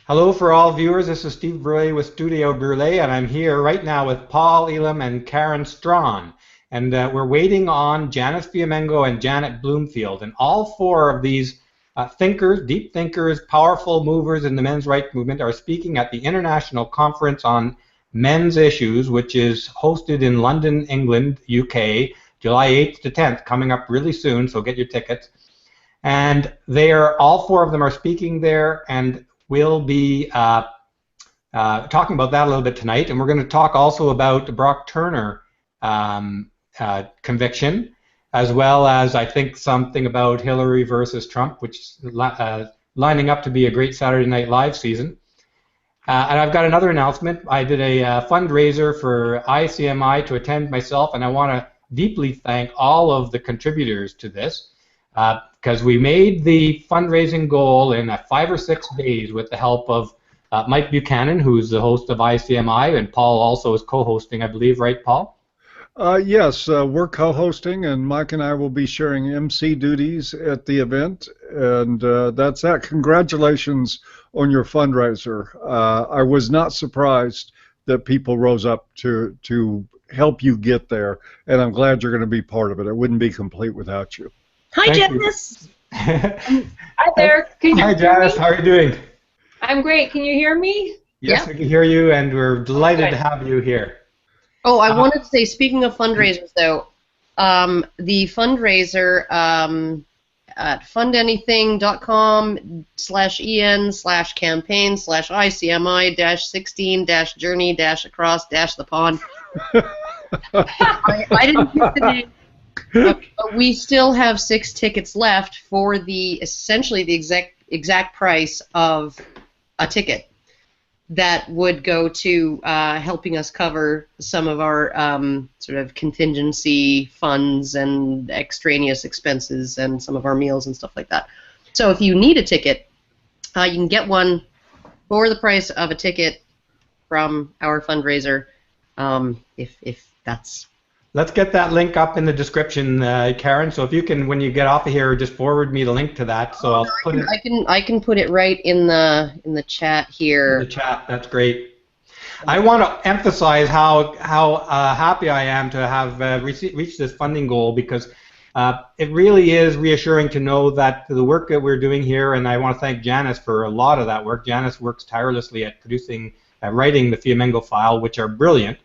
Hello for all viewers, this is Steve Brule with Studio Brule, and I'm here right now with Paul Elam and Karen Straughan. And we're waiting on Janice Fiamengo and Janet Bloomfield. And all four of these thinkers, deep thinkers, powerful movers in the men's rights movement are speaking at the International Conference on Men's Issues, which is hosted in London, England, UK, July 8th to 10th, coming up really soon, so get your tickets. And all four of them are speaking there, and we'll be talking about that a little bit tonight, and we're going to talk also about the Brock Turner conviction, as well as I think something about Hilary versus Trump, which is lining up to be a great Saturday Night Live season. And I've got another announcement. I did a fundraiser for ICMI to attend myself, and I want to deeply thank all of the contributors to this. Because we made the fundraising goal in 5 or 6 days with the help of Mike Buchanan, who's the host of ICMI, and Paul also is co-hosting, I believe, right, Paul? Yes, we're co-hosting, and Mike and I will be sharing MC duties at the event, and that's that. Congratulations on your fundraiser. I was not surprised that people rose up to help you get there, and I'm glad you're going to be part of it. It wouldn't be complete without you. Hi, Janice. Hi there. Hi, Janice. How are you doing? I'm great. Can you hear me? Yes, we can hear you, and we're delighted to have you here. Oh, I wanted to say, speaking of fundraisers, though, the fundraiser at fundanything.com/EN/campaign/ICMI-16-journey-across-the-pond. I didn't pick the name. But we still have 6 tickets left for essentially the exact price of a ticket that would go to helping us cover some of our sort of contingency funds and extraneous expenses and some of our meals and stuff like that. So if you need a ticket, you can get one for the price of a ticket from our fundraiser, if that's... Let's get that link up in the description, Karen. So if you can, when you get off of here, just forward me the link to that. So I'll put it. I can put it right in the chat here. In the chat, that's great. I want to emphasize how happy I am to have reached this funding goal, because it really is reassuring to know that the work that we're doing here, and I want to thank Janice for a lot of that work. Janice works tirelessly at producing, writing the Fiamengo File, which are brilliant.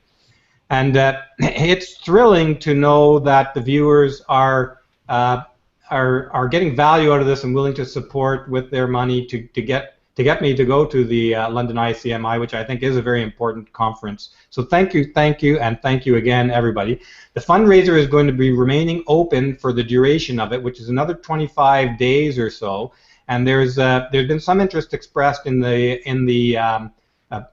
And it's thrilling to know that the viewers are getting value out of this and willing to support with their money to get me to go to the London ICMI, which I think is a very important conference. So thank you, and thank you again, everybody. The fundraiser is going to be remaining open for the duration of it, which is another 25 days or so. And there's been some interest expressed in the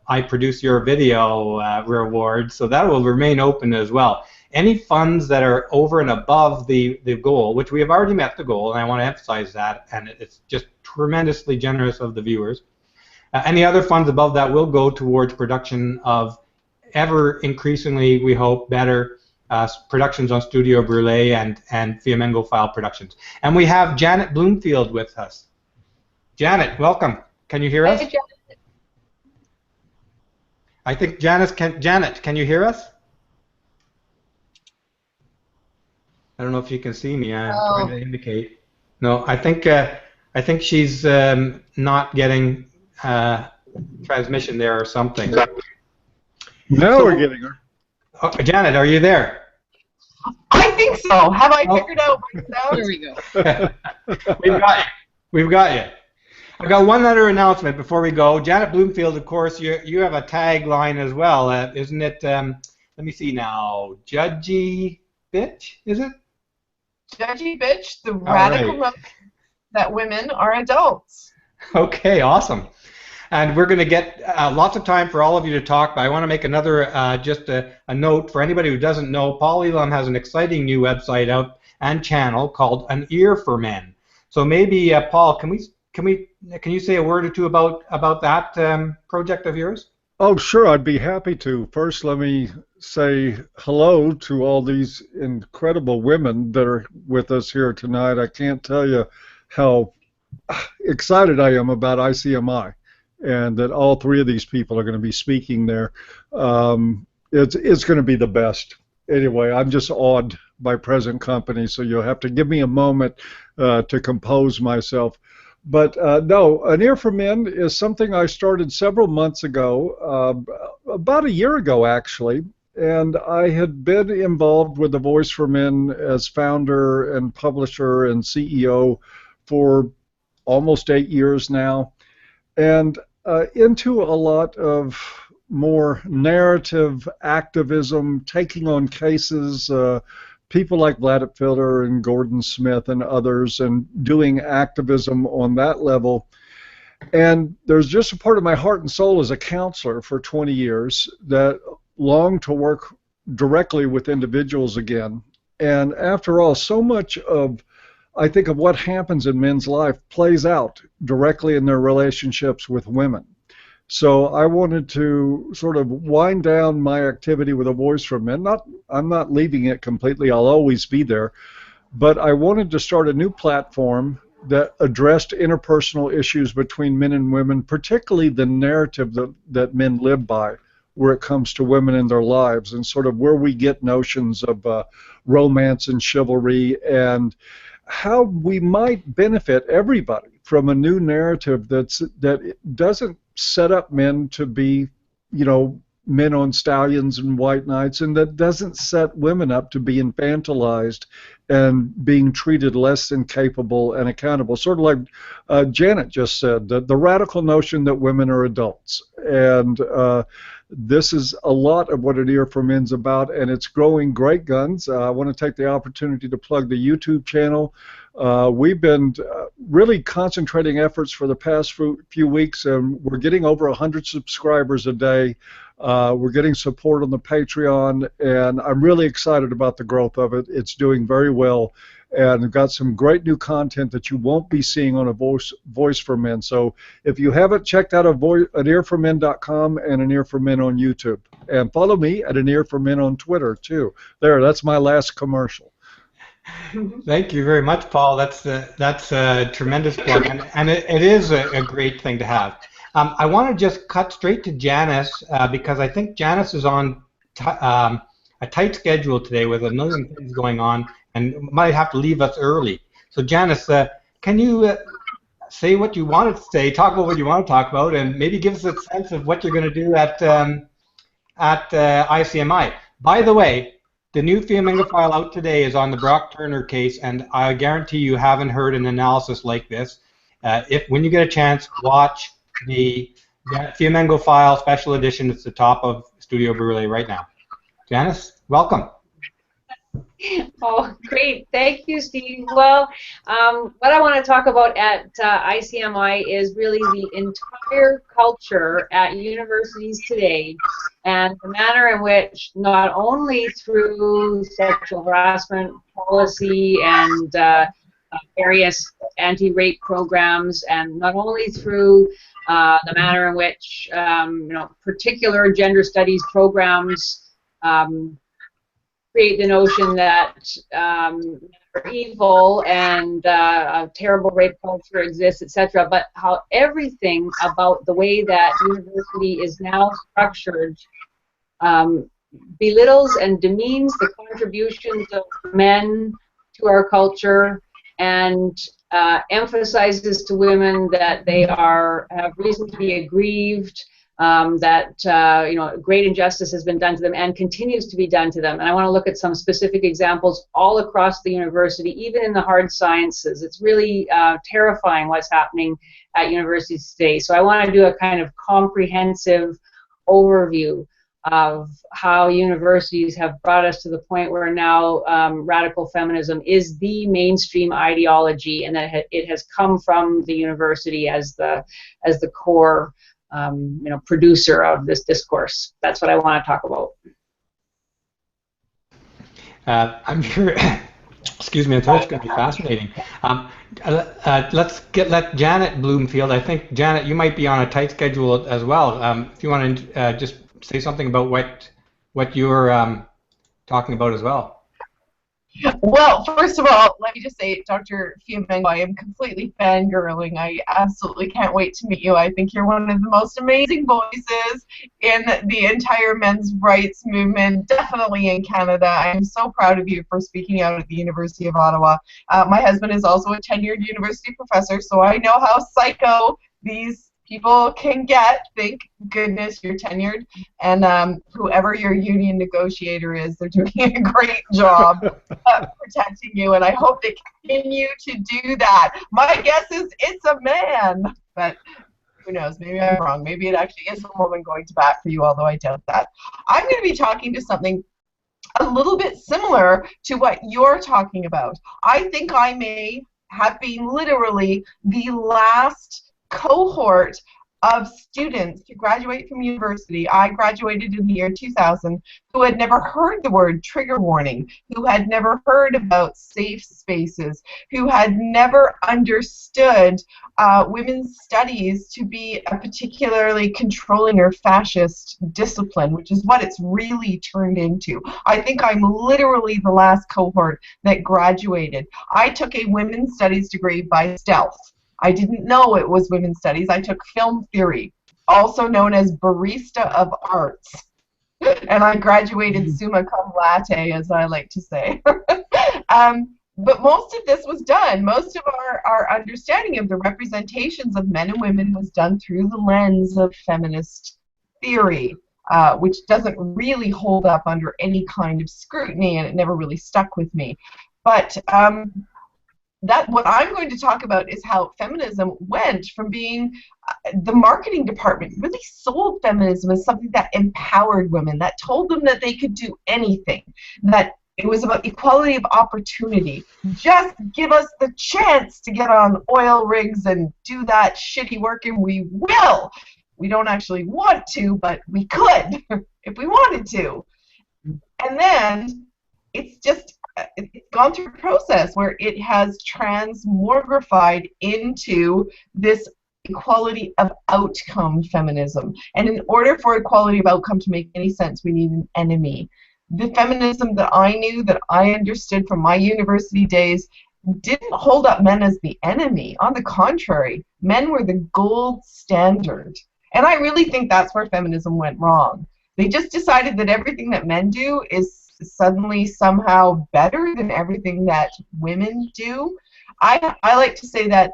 I produce your video reward, so that will remain open as well. Any funds that are over and above the goal, which we have already met the goal, and I want to emphasize that, and it's just tremendously generous of the viewers. Any other funds above that will go towards production of ever increasingly, we hope, better productions on Studio Brule and Fiamengo File productions. And we have Janet Bloomfield with us. Janet, welcome. Can you hear us? Hey, Janet. I think Janet, can you hear us? I don't know if you can see me. I'm trying to indicate. No, I think she's not getting transmission there or something. No, we're getting her. Oh, Janet, are you there? I think so. Have I figured out my sound? There we go. We've got you. We've got you. I've got one other announcement before we go. Janet Bloomfield, of course, you have a tagline as well, isn't it? Let me see now. Judgy bitch, is it? Judgy bitch, the radical look that women are adults. Okay, awesome. And we're going to get lots of time for all of you to talk, but I want to make another, just a note for anybody who doesn't know. Paul Elam has an exciting new website out and channel called An Ear for Men. So maybe, Paul, can you say a word or two about that project of yours? Oh, sure, I'd be happy to. First, let me say hello to all these incredible women that are with us here tonight. I can't tell you how excited I am about ICMI. and that all three of these people are going to be speaking there. It's going to be the best. Anyway, I'm just awed by present company, so you'll have to give me a moment to compose myself. But no, An Ear for Men is something I started several months ago, about a year ago actually, and I had been involved with the Voice for Men as founder and publisher and CEO for almost 8 years now, and into a lot of more narrative activism, taking on cases, people like Vlad Fiddler and Gordon Smith and others, and doing activism on that level. And there's just a part of my heart and soul as a counselor for 20 years that longed to work directly with individuals again. And after all, so much of, I think, of what happens in men's life plays out directly in their relationships with women. So I wanted to sort of wind down my activity with a Voice for Men. I'm not leaving it completely. I'll always be there. But I wanted to start a new platform that addressed interpersonal issues between men and women, particularly the narrative that men live by where it comes to women in their lives, and sort of where we get notions of romance and chivalry, and how we might benefit everybody from a new narrative that doesn't set up men to be, men on stallions and white knights, and that doesn't set women up to be infantilized and being treated less than capable and accountable. Sort of like Janet just said, the radical notion that women are adults. And this is a lot of what An Ear for Men's about, and it's growing great guns. I want to take the opportunity to plug the YouTube channel. We've been really concentrating efforts for the past few weeks, and we're getting over 100 subscribers a day. We're getting support on the Patreon, and I'm really excited about the growth of it. It's doing very well, and we've got some great new content that you won't be seeing on a Voice for Men. So if you haven't checked out anearformen.com and An Ear for Men on YouTube, and follow me at An Ear for Men on Twitter too. That's my last commercial. Thank you very much, Paul. That's a tremendous plug, and it is a great thing to have. I want to just cut straight to Janice because I think Janice is on a tight schedule today with a million things going on and might have to leave us early. So Janice, can you say what you wanted to say, talk about what you want to talk about, and maybe give us a sense of what you're going to do at ICMI. By the way, the new Fiamengo File out today is on the Brock Turner case, and I guarantee you haven't heard an analysis like this. When you get a chance, watch the Fiamengo File Special Edition. It's the top of Studio Brule right now. Janice, welcome. Oh, great. Thank you, Steve. Well, what I want to talk about at ICMI is really the entire culture at universities today and the manner in which not only through sexual harassment policy and various anti-rape programs, and not only through the manner in which particular gender studies programs create the notion that men are evil and a terrible rape culture exists, etc., but how everything about the way that university is now structured belittles and demeans the contributions of men to our culture, and emphasizes to women that they have reason to be aggrieved, that great injustice has been done to them and continues to be done to them. And I want to look at some specific examples all across the university, even in the hard sciences. It's really terrifying what's happening at universities today. So I want to do a kind of comprehensive overview of how universities have brought us to the point where now radical feminism is the mainstream ideology, and that it has come from the university as the core producer of this discourse. That's what I want to talk about. I'm sure. Excuse me. I thought it's going to be fascinating. Let Janet Bloomfield. I think Janet, you might be on a tight schedule as well. If you want to just say something about what you're talking about as well. Well, first of all, let me just say, Dr. Fiamengo, I am completely fangirling. I absolutely can't wait to meet you. I think you're one of the most amazing voices in the entire men's rights movement, definitely in Canada. I am so proud of you for speaking out at the University of Ottawa. My husband is also a tenured university professor, so I know how psycho these people can get. Thank goodness you're tenured. And whoever your union negotiator is, they're doing a great job protecting you, and I hope they continue to do that. My guess is it's a man, but who knows? Maybe I'm wrong. Maybe it actually is a woman going to bat for you, although I doubt that. I'm going to be talking to something a little bit similar to what you're talking about. I think I may have been literally the last cohort of students to graduate from university. I graduated in the year 2000 who had never heard the word trigger warning, who had never heard about safe spaces, who had never understood women's studies to be a particularly controlling or fascist discipline, which is what it's really turned into. I think I'm literally the last cohort that graduated. I took a women's studies degree by stealth. I didn't know it was women's studies. I took film theory, also known as barista of arts. And I graduated summa cum laude, as I like to say. But most of this was done. Most of our understanding of the representations of men and women was done through the lens of feminist theory, which doesn't really hold up under any kind of scrutiny, and it never really stuck with me. But what I'm going to talk about is how feminism went from being the marketing department really sold feminism as something that empowered women, that told them that they could do anything, that it was about equality of opportunity. Just give us the chance to get on oil rigs and do that shitty work, and we will. We don't actually want to, but we could if we wanted to. And then it's gone through a process where it has transmogrified into this equality of outcome feminism. And in order for equality of outcome to make any sense, we need an enemy. The feminism that I knew, that I understood from my university days, didn't hold up men as the enemy. On the contrary, men were the gold standard. And I really think that's where feminism went wrong. They just decided that everything that men do is suddenly somehow better than everything that women do. I like to say that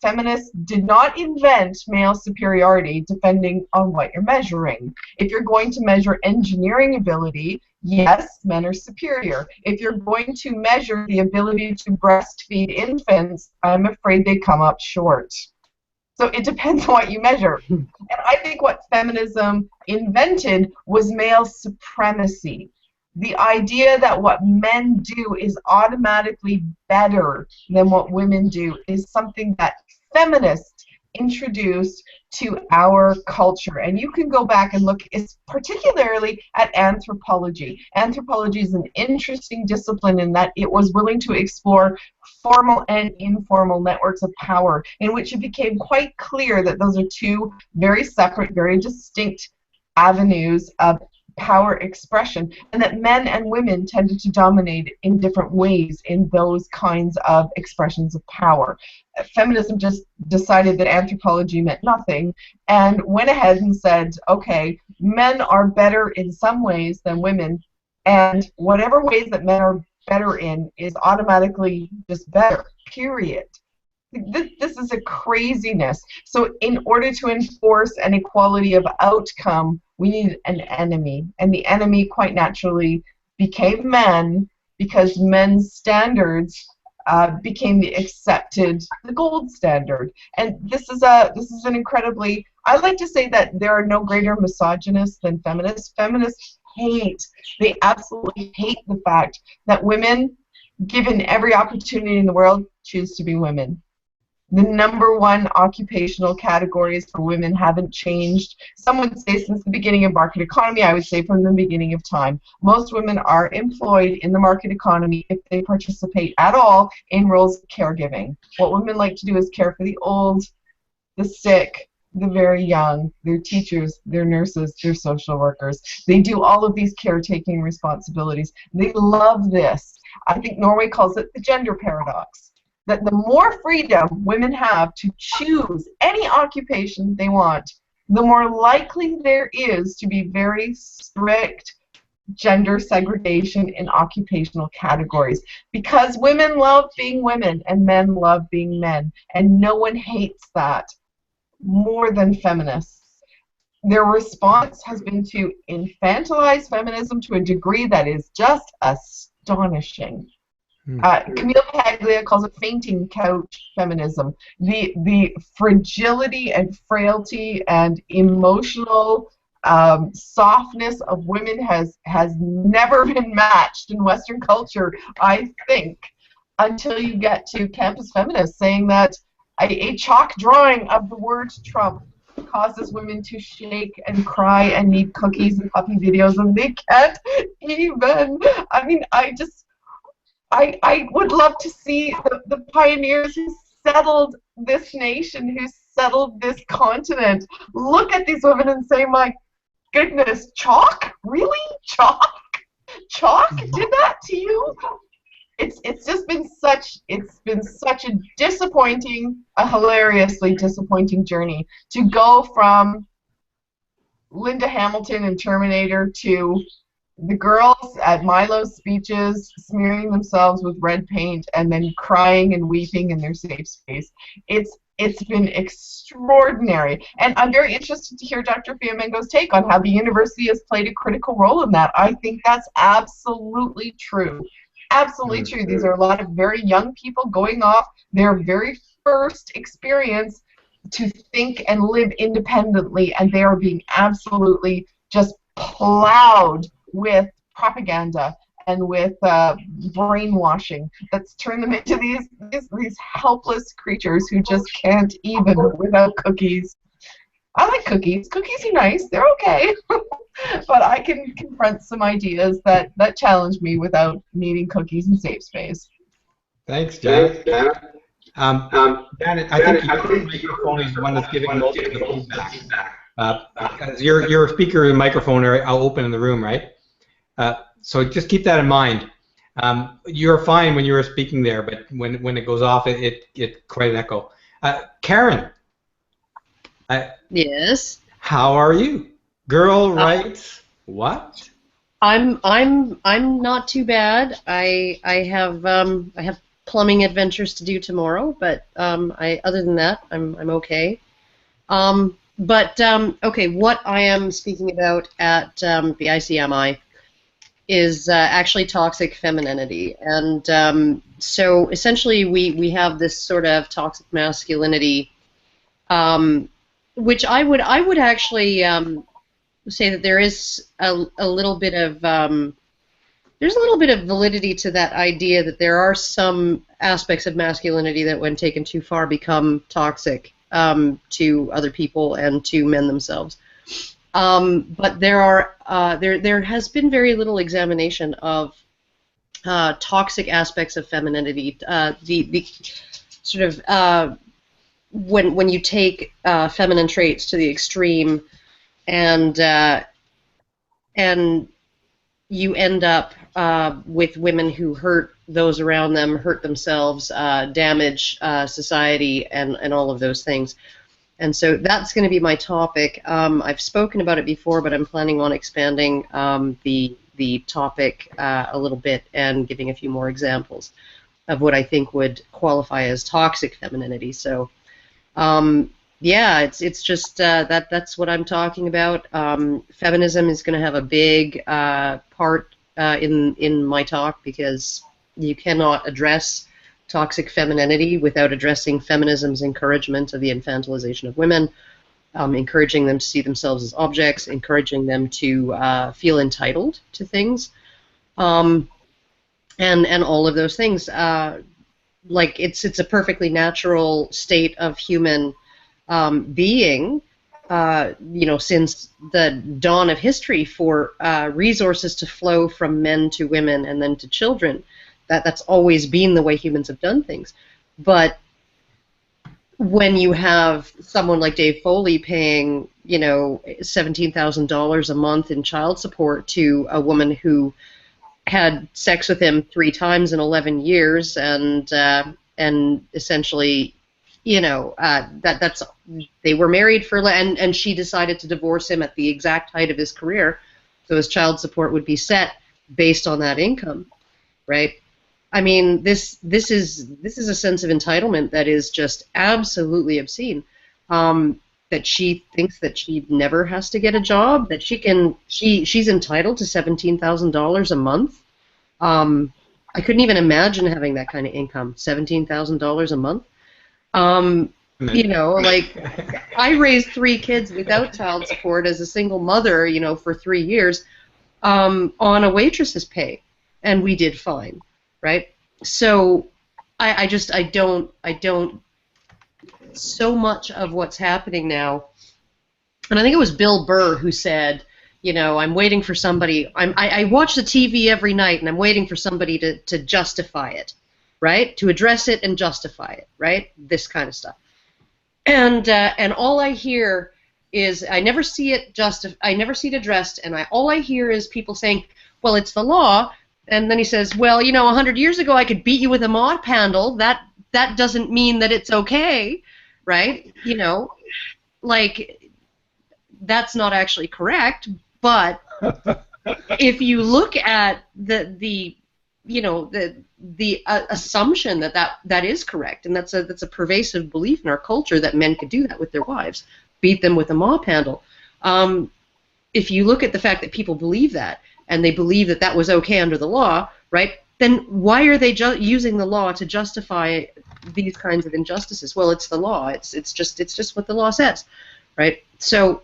feminists did not invent male superiority depending on what you're measuring. If you're going to measure engineering ability, yes, men are superior. If you're going to measure the ability to breastfeed infants, I'm afraid they come up short. So it depends on what you measure. And I think what feminism invented was male supremacy. The idea that what men do is automatically better than what women do is something that feminists introduced to our culture. And you can go back and look particularly at anthropology. Anthropology is an interesting discipline in that it was willing to explore formal and informal networks of power, in which it became quite clear that those are two very separate, very distinct avenues of power expression, and that men and women tended to dominate in different ways in those kinds of expressions of power. Feminism just decided that anthropology meant nothing and went ahead and said, okay, men are better in some ways than women, and whatever ways that men are better in is automatically just better, period. This is a craziness. So in order to enforce an equality of outcome, we need an enemy. And the enemy quite naturally became men, because men's standards became the gold standard. And this is an incredibly, I like to say that there are no greater misogynists than feminists. Feminists they absolutely hate the fact that women, given every opportunity in the world, choose to be women. The number one occupational categories for women haven't changed. Some would say since the beginning of market economy. I would say from the beginning of time. Most women are employed in the market economy if they participate at all in roles of caregiving. What women like to do is care for the old, the sick, the very young. They're teachers, they're nurses, they're social workers. They do all of these caretaking responsibilities. They love this. I think Norway calls it the gender paradox. That the more freedom women have to choose any occupation they want, the more likely there is to be very strict gender segregation in occupational categories, because women love being women and men love being men, and no one hates that more than feminists. Their response has been to infantilize feminism to a degree that is just astonishing. Camille Paglia calls it fainting couch feminism. The fragility and frailty and emotional softness of women has never been matched in Western culture, I think, until you get to campus feminists saying that a chalk drawing of the word Trump causes women to shake and cry and need cookies and puppy videos, and they can't even. I mean, I would love to see the pioneers who settled this nation, who settled this continent, look at these women and say, my goodness, chalk? Really? Chalk? Chalk did that to you? It's just been such a disappointing, a hilariously disappointing journey to go from Linda Hamilton and Terminator to the girls at Milo's speeches smearing themselves with red paint and then crying and weeping in their safe space. It's been extraordinary, and I'm very interested to hear Dr. Fiamengo's take on how the university has played a critical role in that. I think that's absolutely true. Absolutely true. These are a lot of very young people going off their very first experience to think and live independently, and they are being absolutely just plowed with propaganda and with brainwashing that's turned them into these helpless creatures who just can't even without cookies. I like cookies. Cookies are nice. They're okay. But I can confront some ideas that challenge me without needing cookies and safe space. Thanks, Janet. Janet, I think your microphone is the one that's giving most of the feedback. Because your speaker and microphone are open in the room, right? So just keep that in mind. You're fine when you were speaking there, but when it goes off, it quite an echo. Karen. Yes. How are you? Girl writes what? I'm not too bad. I have plumbing adventures to do tomorrow, but other than that, I'm okay. Okay, what I am speaking about at the ICMI is actually toxic femininity, and so essentially we have this sort of toxic masculinity, which I would actually say that there is a little bit of there's a little bit of validity to that idea that there are some aspects of masculinity that, when taken too far, become toxic to other people and to men themselves. But there has been very little examination of toxic aspects of femininity. The sort of when you take feminine traits to the extreme, and you end up with women who hurt those around them, hurt themselves, damage society, and all of those things. And so that's going to be my topic. I've spoken about it before, but I'm planning on expanding the topic a little bit and giving a few more examples of what I think would qualify as toxic femininity. So, yeah, it's just that's what I'm talking about. Feminism is going to have a big part in my talk, because you cannot address toxic femininity without addressing feminism's encouragement of the infantilization of women, encouraging them to see themselves as objects, encouraging them to feel entitled to things, and all of those things. Like it's a perfectly natural state of human being, since the dawn of history, for resources to flow from men to women and then to children. That's always been the way humans have done things. But when you have someone like Dave Foley paying, $17,000 a month in child support to a woman who had sex with him 3 times in 11 years, and essentially, that's they were married for, and she decided to divorce him at the exact height of his career, so his child support would be set based on that income, right? I mean, this is a sense of entitlement that is just absolutely obscene. That she thinks that she never has to get a job, that she's entitled to $17,000 a month. I couldn't even imagine having that kind of income, $17,000 a month. Like I raised 3 kids without child support as a single mother, for 3 years, on a waitress's pay, and we did fine, right? So I don't. So much of what's happening now, and I think it was Bill Burr who said, I'm waiting for somebody. I watch the TV every night, and I'm waiting for somebody to justify it, right? To address it and justify it, right? This kind of stuff. And all I hear is I never see it addressed, and all I hear is people saying, well, it's the law. And then he says, well, 100 years ago I could beat you with a mop handle. That doesn't mean that it's okay. Right? Like, that's not actually correct, but if you look at the assumption that is correct, and that's a pervasive belief in our culture that men could do that with their wives, beat them with a mop handle. If you look at the fact that people believe that, and they believe that that was okay under the law, right, then why are they using the law to justify these kinds of injustices? Well, it's the law. It's just what the law says, right? So,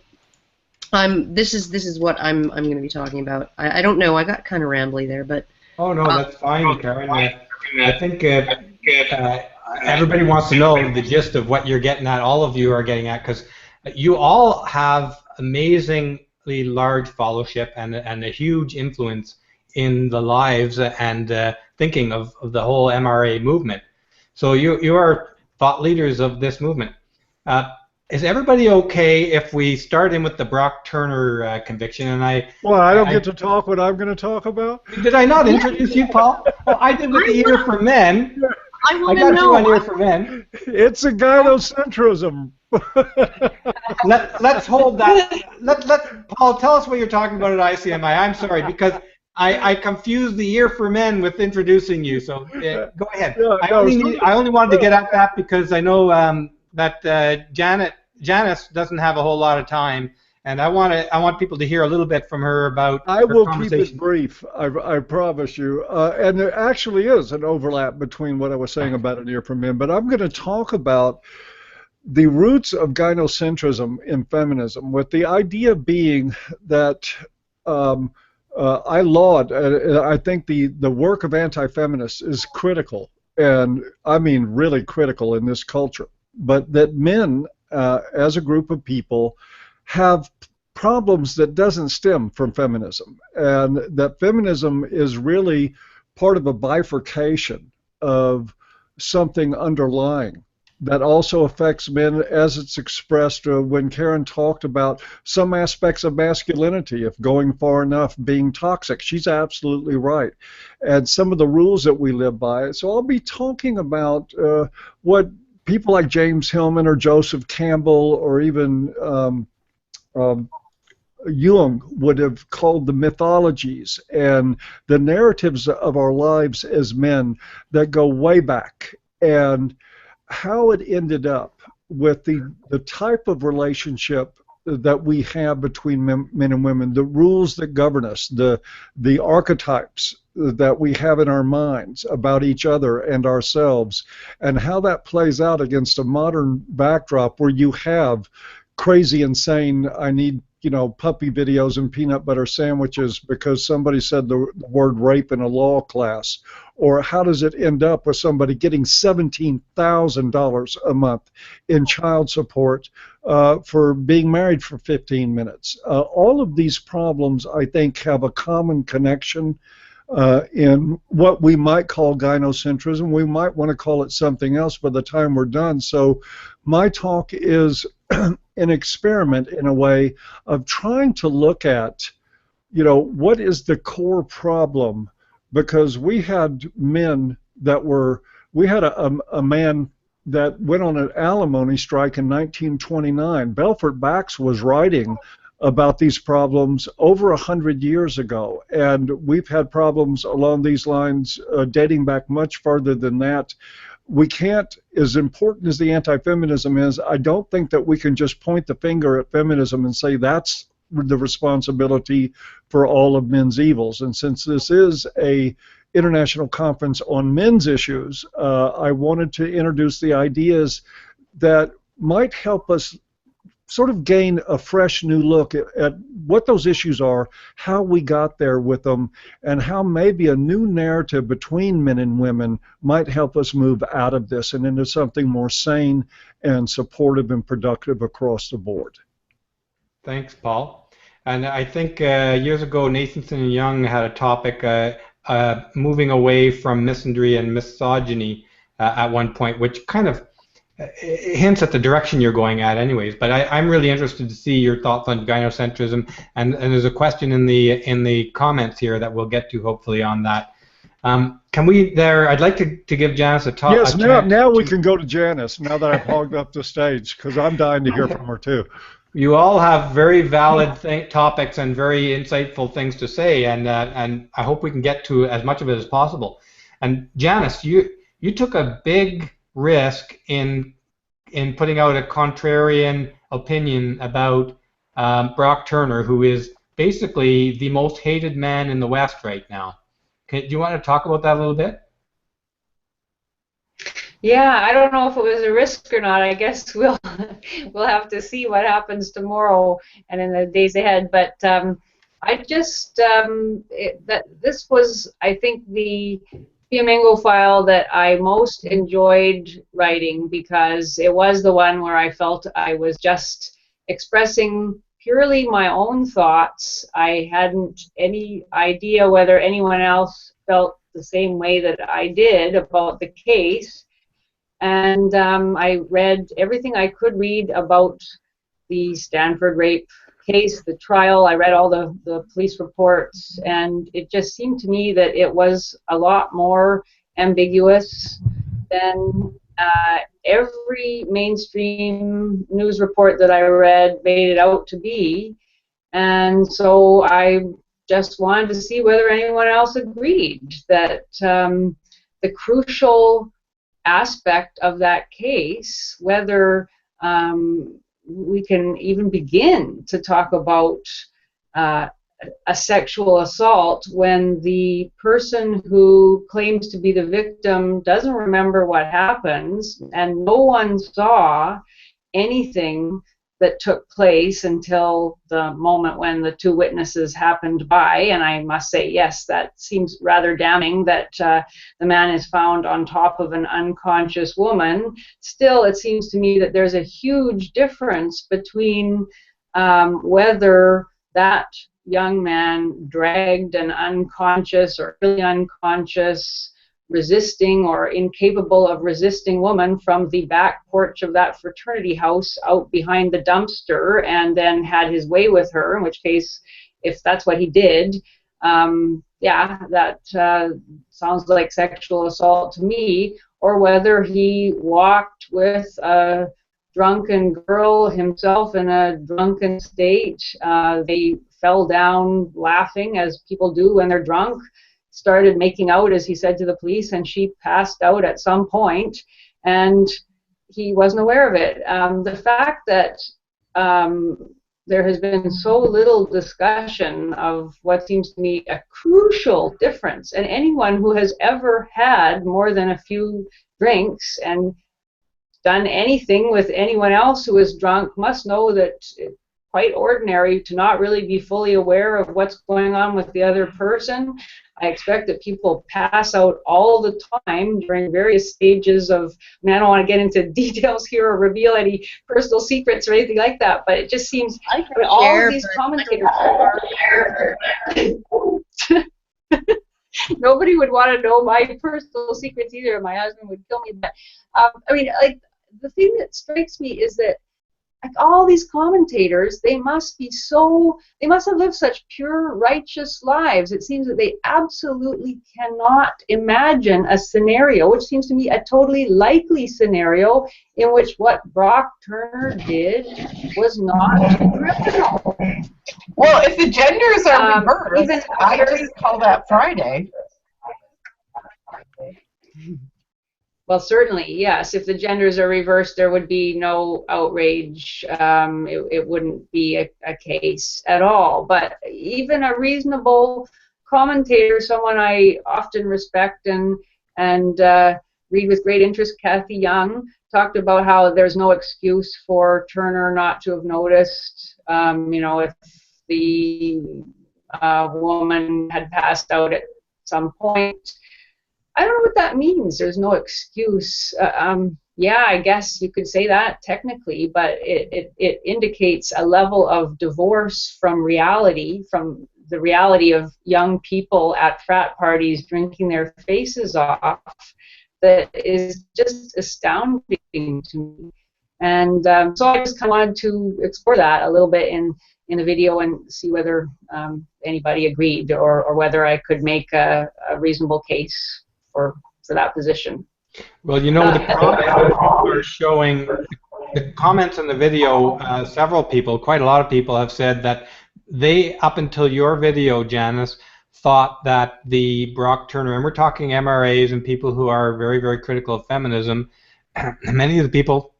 this is what I'm going to be talking about. I don't know. I got kind of rambly there, but. Oh no, that's fine, Karen. I think everybody wants to know the gist of what you're getting at. All of you are getting at, because you all have amazingly large followership and a huge influence in the lives and thinking of the whole MRA movement. So you are thought leaders of this movement. Is everybody okay if we start in with the Brock Turner conviction? And I don't get to talk what I'm going to talk about? Did I not introduce you, Paul? Well, I did with the Ear for Men. I got you on Ear for Men. It's a gynocentrism. Let's hold that. Paul, tell us what you're talking about at ICMI. I'm sorry, because I confused the Ear for Men with introducing you. So go ahead. I only wanted to get at that because I know that Janice doesn't have a whole lot of time, and I want people to hear a little bit from her about. I will keep it brief. I promise you. And there actually is an overlap between what I was saying about an Ear for Men, but I'm going to talk about the roots of gynocentrism in feminism, with the idea being that I laud. I think the work of anti-feminists is critical, and I mean really critical in this culture. But that men, as a group of people, have problems that doesn't stem from feminism, and that feminism is really part of a bifurcation of something underlying that also affects men, as it's expressed when Karen talked about some aspects of masculinity, if going far enough, being toxic. She's absolutely right. And some of the rules that we live by. So I'll be talking about what people like James Hillman or Joseph Campbell or even Jung would have called the mythologies and the narratives of our lives as men that go way back, and how it ended up with the type of relationship that we have between men and women, the rules that govern us, the archetypes that we have in our minds about each other and ourselves, and how that plays out against a modern backdrop where you have crazy, insane, I need, puppy videos and peanut butter sandwiches because somebody said the word rape in a law class. Or how does it end up with somebody getting $17,000 a month in child support for being married for 15 minutes? All of these problems, I think, have a common connection in what we might call gynocentrism. We might want to call it something else by the time we're done. So my talk is an experiment in a way of trying to look at, what is the core problem because we had men that were, we had a man that went on an alimony strike in 1929. Belfort Bax was writing about these problems over 100 years ago, and we've had problems along these lines dating back much further than that. We can't, as important as the anti-feminism is, I don't think that we can just point the finger at feminism and say that's the responsibility for all of men's evils. And since this is a international conference on men's issues, I wanted to introduce the ideas that might help us sort of gain a fresh new look at what those issues are, how we got there with them, and how maybe a new narrative between men and women might help us move out of this and into something more sane and supportive and productive across the board. Thanks, Paul. And I think years ago, Nathanson and Young had a topic moving away from misandry and misogyny at one point, which kind of hints at the direction you're going at anyways. But I'm really interested to see your thoughts on gynocentrism, and there's a question in the comments here that we'll get to hopefully on that. Can we there, I'd like to give Janice a talk. Yes, now we can go to Janice, now that I've hogged up the stage, because I'm dying to hear from her too. You all have very valid topics and very insightful things to say, and I hope we can get to as much of it as possible. And Janice, you took a big risk in putting out a contrarian opinion about Brock Turner, who is basically the most hated man in the West right now. Do you want to talk about that a little bit? Yeah, I don't know if it was a risk or not. I guess we'll have to see what happens tomorrow and in the days ahead. But I just that this was, I think, the Fiamengo File that I most enjoyed writing, because it was the one where I felt I was just expressing purely my own thoughts. I hadn't any idea whether anyone else felt the same way that I did about the case. And I read everything I could read about the Stanford rape case, the trial. I read all the police reports, and it just seemed to me that it was a lot more ambiguous than every mainstream news report that I read made it out to be. And so I just wanted to see whether anyone else agreed that the crucial aspect of that case, whether we can even begin to talk about a sexual assault when the person who claims to be the victim doesn't remember what happens, and no one saw anything that took place until the moment when the two witnesses happened by. And I must say, yes, that seems rather damning that the man is found on top of an unconscious woman. Still, it seems to me that there's a huge difference between whether that young man dragged an unconscious or really unconscious, resisting or incapable of resisting woman from the back porch of that fraternity house out behind the dumpster and then had his way with her, in which case, if that's what he did, yeah, that sounds like sexual assault to me, or whether he walked with a drunken girl himself in a drunken state. They fell down laughing, as people do when they're drunk, started making out, as he said to the police, and she passed out at some point, and he wasn't aware of it. The fact that there has been so little discussion of what seems to me a crucial difference, and anyone who has ever had more than a few drinks and done anything with anyone else who is drunk must know that it's quite ordinary to not really be fully aware of what's going on with the other person. I expect that people pass out all the time during various stages of, I mean, I don't want to get into details here or reveal any personal secrets or anything like that, but it just seems that all of these commentators are nobody would want to know my personal secrets either. My husband would kill me. But I mean, like, the thing that strikes me is that like all these commentators, they must have lived such pure, righteous lives. It seems that they absolutely cannot imagine a scenario, which seems to me a totally likely scenario, in which what Brock Turner did was not criminal. Well, if the genders are reversed, I just call that Friday. Well, certainly, yes. If the genders are reversed, there would be no outrage. It wouldn't be a case at all. But even a reasonable commentator, someone I often respect and read with great interest, Kathy Young, talked about how there's no excuse for Turner not to have noticed. If the woman had passed out at some point. I don't know what that means. There's no excuse. Yeah, I guess you could say that technically, but it indicates a level of divorce from reality, from the reality of young people at frat parties drinking their faces off, that is just astounding to me. And so I just kind of wanted to explore that a little bit in the video and see whether anybody agreed or whether I could make a reasonable case for that position. Well, the comments are showing, the comments in the video, several people, quite a lot of people have said that they, up until your video, Janice, thought that the Brock Turner, and we're talking MRAs and people who are very, very critical of feminism, many of the people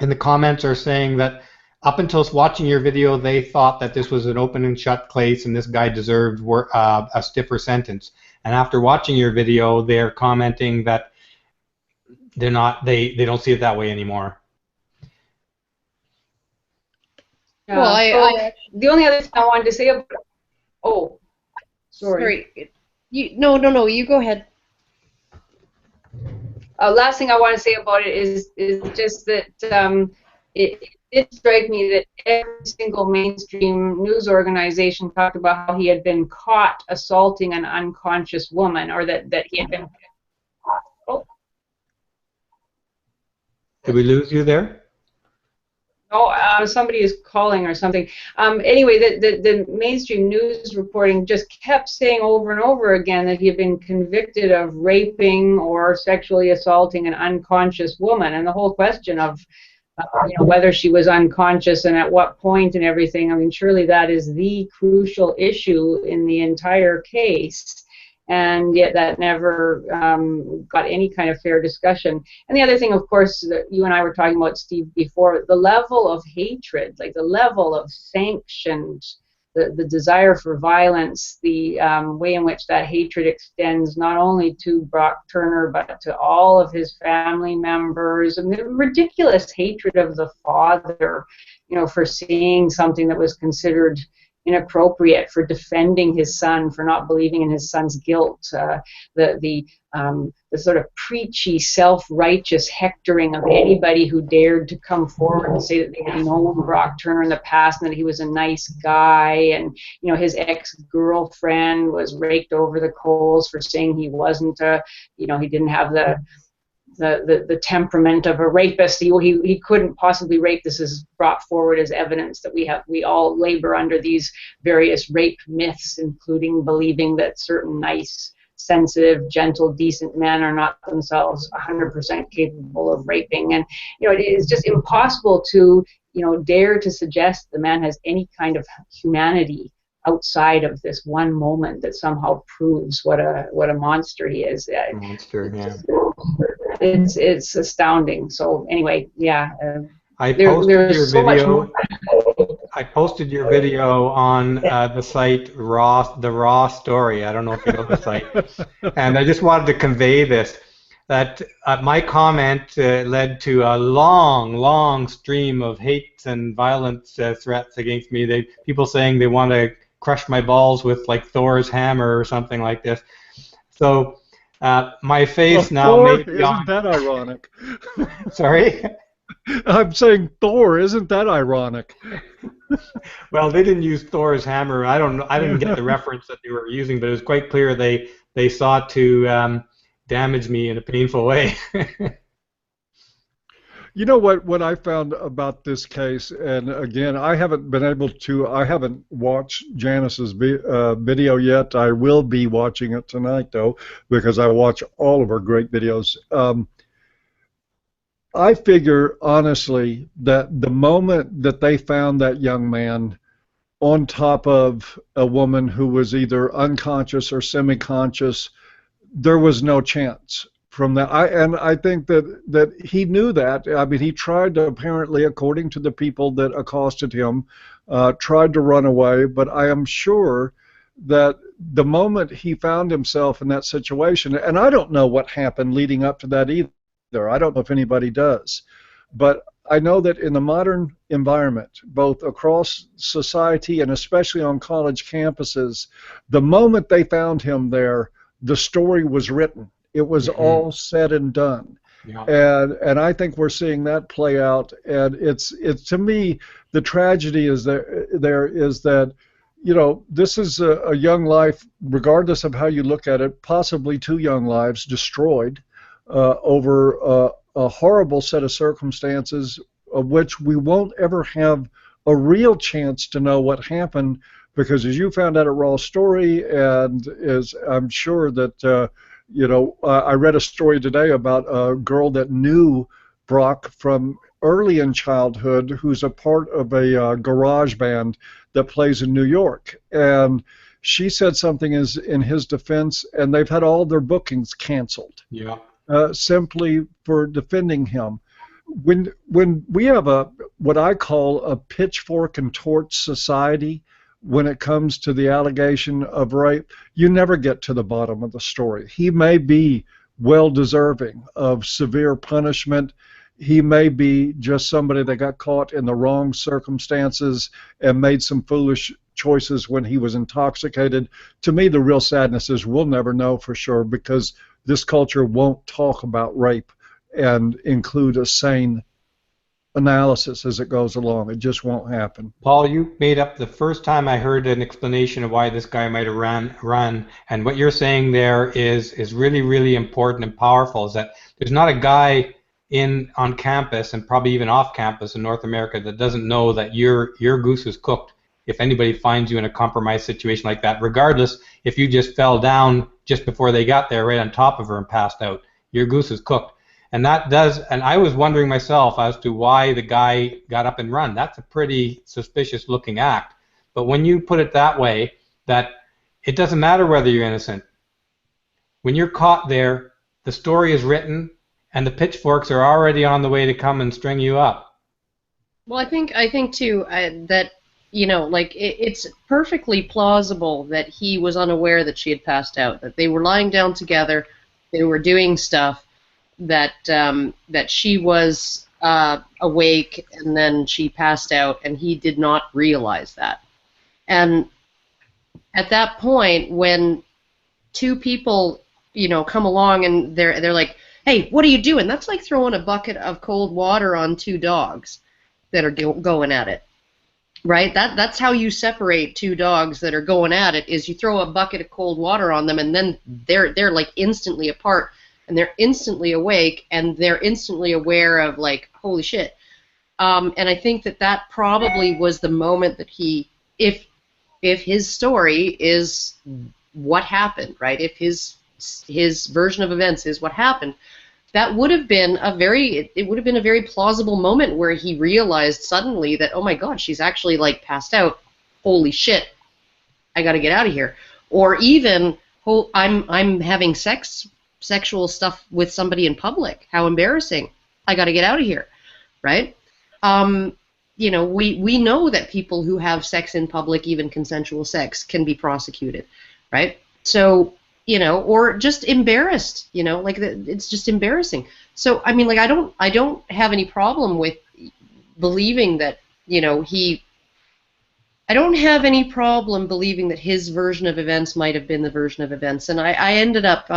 in the comments are saying that up until watching your video, they thought that this was an open and shut case and this guy deserved a stiffer sentence. And after watching your video, they're commenting that they don't see it that way anymore. Well, the only other thing I wanted to say about, sorry. No, you go ahead. Last thing I want to say about it is just that it did strike me that every single mainstream news organization talked about how he had been caught assaulting an unconscious woman, or that he had been. Oh. Did we lose you there? Oh, somebody is calling or something. Anyway, the mainstream news reporting just kept saying over and over again that he had been convicted of raping or sexually assaulting an unconscious woman, and the whole question of whether she was unconscious and at what point and everything. I mean, surely that is the crucial issue in the entire case, and yet that never got any kind of fair discussion. And the other thing, of course, that you and I were talking about, Steve, before, the level of hatred, like the level of sanctioned, the desire for violence, the way in which that hatred extends not only to Brock Turner but to all of his family members, and the ridiculous hatred of the father, for seeing something that was considered inappropriate, for defending his son, for not believing in his son's guilt, the sort of preachy, self-righteous hectoring of anybody who dared to come forward and say that they had known Brock Turner in the past and that he was a nice guy, and his ex-girlfriend was raked over the coals for saying he wasn't he didn't have the temperament of a rapist. He couldn't possibly rape. This is brought forward as evidence that we all labor under these various rape myths, including believing that certain nice, sensitive, gentle, decent men are not themselves 100% capable of raping. And it is just impossible to dare to suggest the man has any kind of humanity outside of this one moment that somehow proves what a monster he is. Monster, yeah. It's astounding. So anyway, yeah. I posted your video on the site the Raw Story. I don't know if you know the site, and I just wanted to convey this. That my comment led to a long stream of hate and violence threats against me. People saying they want to crush my balls with like Thor's hammer or something like this. So my face now may be on. Isn't that ironic? Sorry? I'm saying Thor. Isn't that ironic? Well, they didn't use Thor's hammer. I didn't get the reference that they were using, but it was quite clear they sought to damage me in a painful way. You know what I found about this case, and again, I haven't watched Janice's video yet. I will be watching it tonight, though, because I watch all of her great videos. I figure, honestly, that the moment that they found that young man on top of a woman who was either unconscious or semi-conscious, there was no chance from that. I think that he knew that. I mean, he tried to, apparently, according to the people that accosted him, tried to run away, but I am sure that the moment he found himself in that situation, and I don't know what happened leading up to that either. I don't know if anybody does. But I know that in the modern environment, both across society and especially on college campuses, the moment they found him there, the story was written. It was all said and done. Yeah. And I think we're seeing that play out. And it's to me, the tragedy is that, you know, this is a young life, regardless of how you look at it, possibly 2 young lives destroyed over a horrible set of circumstances of which we won't ever have a real chance to know what happened, because as you found out at Raw Story, and as I'm sure that you know, I read a story today about a girl that knew Brock from early in childhood, who's a part of a garage band that plays in New York, and she said something is in his defense, and they've had all their bookings canceled. Yeah. Simply for defending him. When we have what I call a pitchfork and torch society when it comes to the allegation of rape, you never get to the bottom of the story. He may be well deserving of severe punishment. He may be just somebody that got caught in the wrong circumstances and made some foolish choices when he was intoxicated. To me, the real sadness is we'll never know for sure, because this culture won't talk about rape and include a sane analysis as it goes along. It just won't happen. Paul, you made up the first time I heard an explanation of why this guy might have run, and what you're saying there is really, really important and powerful, is that there's not a guy on campus and probably even off campus in North America that doesn't know that your goose is cooked if anybody finds you in a compromised situation like that, regardless if you just fell down just before they got there right on top of her and passed out. Your goose is cooked. And I was wondering myself as to why the guy got up and run. That's a pretty suspicious looking act. But when you put it that way, that it doesn't matter whether you're innocent. When you're caught there, the story is written and the pitchforks are already on the way to come and string you up. Well, I think too that, you know, like it's perfectly plausible that he was unaware that she had passed out, that they were lying down together, they were doing stuff, that she was awake and then she passed out, and he did not realize that. And at that point, when 2 people, you know, come along and they're like, "Hey, what are you doing?" That's like throwing a bucket of cold water on 2 dogs that are going at it. Right? That's how you separate 2 dogs that are going at it, is you throw a bucket of cold water on them, and then they're like instantly apart, and they're instantly awake, and they're instantly aware of, like, holy shit. And I think that probably was the moment that he, if his story is what happened, right? If his version of events is what happened, that would have been a very plausible moment where he realized suddenly that, oh my God, she's actually like passed out. Holy shit, I got to get out of here. Or even, oh, I'm having sexual stuff with somebody in public. How embarrassing! I got to get out of here, right? You know, we know that people who have sex in public, even consensual sex, can be prosecuted, right? So, you know, or just embarrassed, you know, like it's just embarrassing. So, I mean, like, I don't have any problem with believing that, you know, I don't have any problem believing that his version of events might have been the version of events. And I ended up,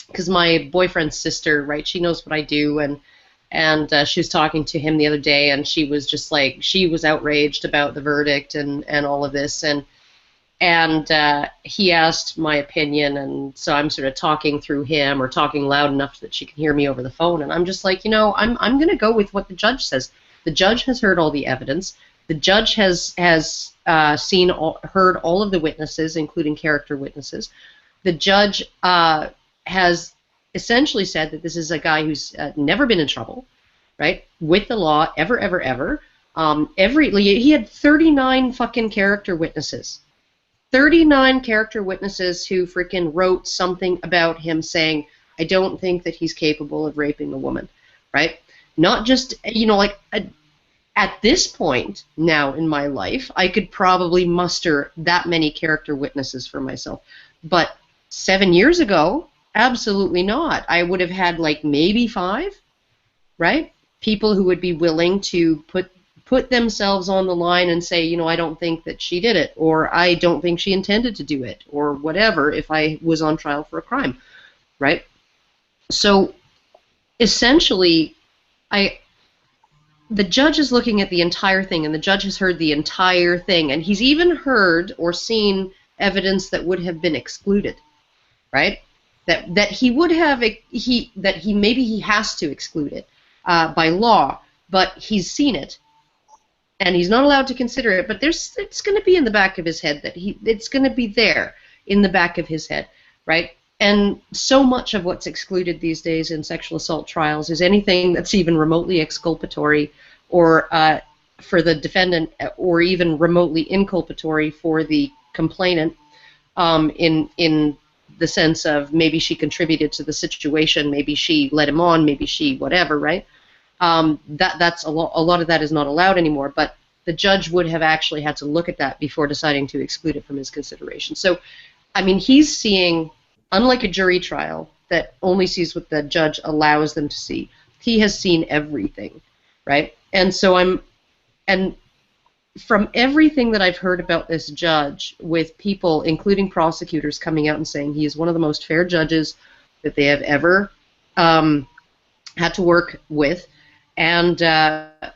because my boyfriend's sister, right, she knows what I do, and she was talking to him the other day, and she was just like, she was outraged about the verdict and all of this, and And he asked my opinion, and so I'm sort of talking through him or talking loud enough that she can hear me over the phone. And I'm just like, I'm going to go with what the judge says. The judge has heard all the evidence. The judge has heard all of the witnesses, including character witnesses. The judge has essentially said that this is a guy who's never been in trouble, right, with the law, ever. He had 39 fucking character witnesses. 39 character witnesses who freaking wrote something about him saying, I don't think that he's capable of raping a woman, right? Not just, at this point now in my life, I could probably muster that many character witnesses for myself. But 7 years ago, absolutely not. I would have had like maybe 5, right? People who would be willing to put themselves on the line and say, I don't think that she did it, or I don't think she intended to do it, or whatever, if I was on trial for a crime, right? So essentially, the judge is looking at the entire thing, and the judge has heard the entire thing, and he's even heard or seen evidence that would have been excluded, right? That he would have, maybe he has to exclude it by law, but he's seen it. And he's not allowed to consider it, but it's going to be in the back of his head it's going to be there in the back of his head, right? And so much of what's excluded these days in sexual assault trials is anything that's even remotely exculpatory or for the defendant, or even remotely inculpatory for the complainant, in the sense of maybe she contributed to the situation, maybe she led him on, maybe she whatever, right? That's a lot of that is not allowed anymore, but the judge would have actually had to look at that before deciding to exclude it from his consideration. So, I mean, he's seeing, unlike a jury trial that only sees what the judge allows them to see, he has seen everything, right? And so and from everything that I've heard about this judge, with people, including prosecutors, coming out and saying he is one of the most fair judges that they have ever had to work with, and that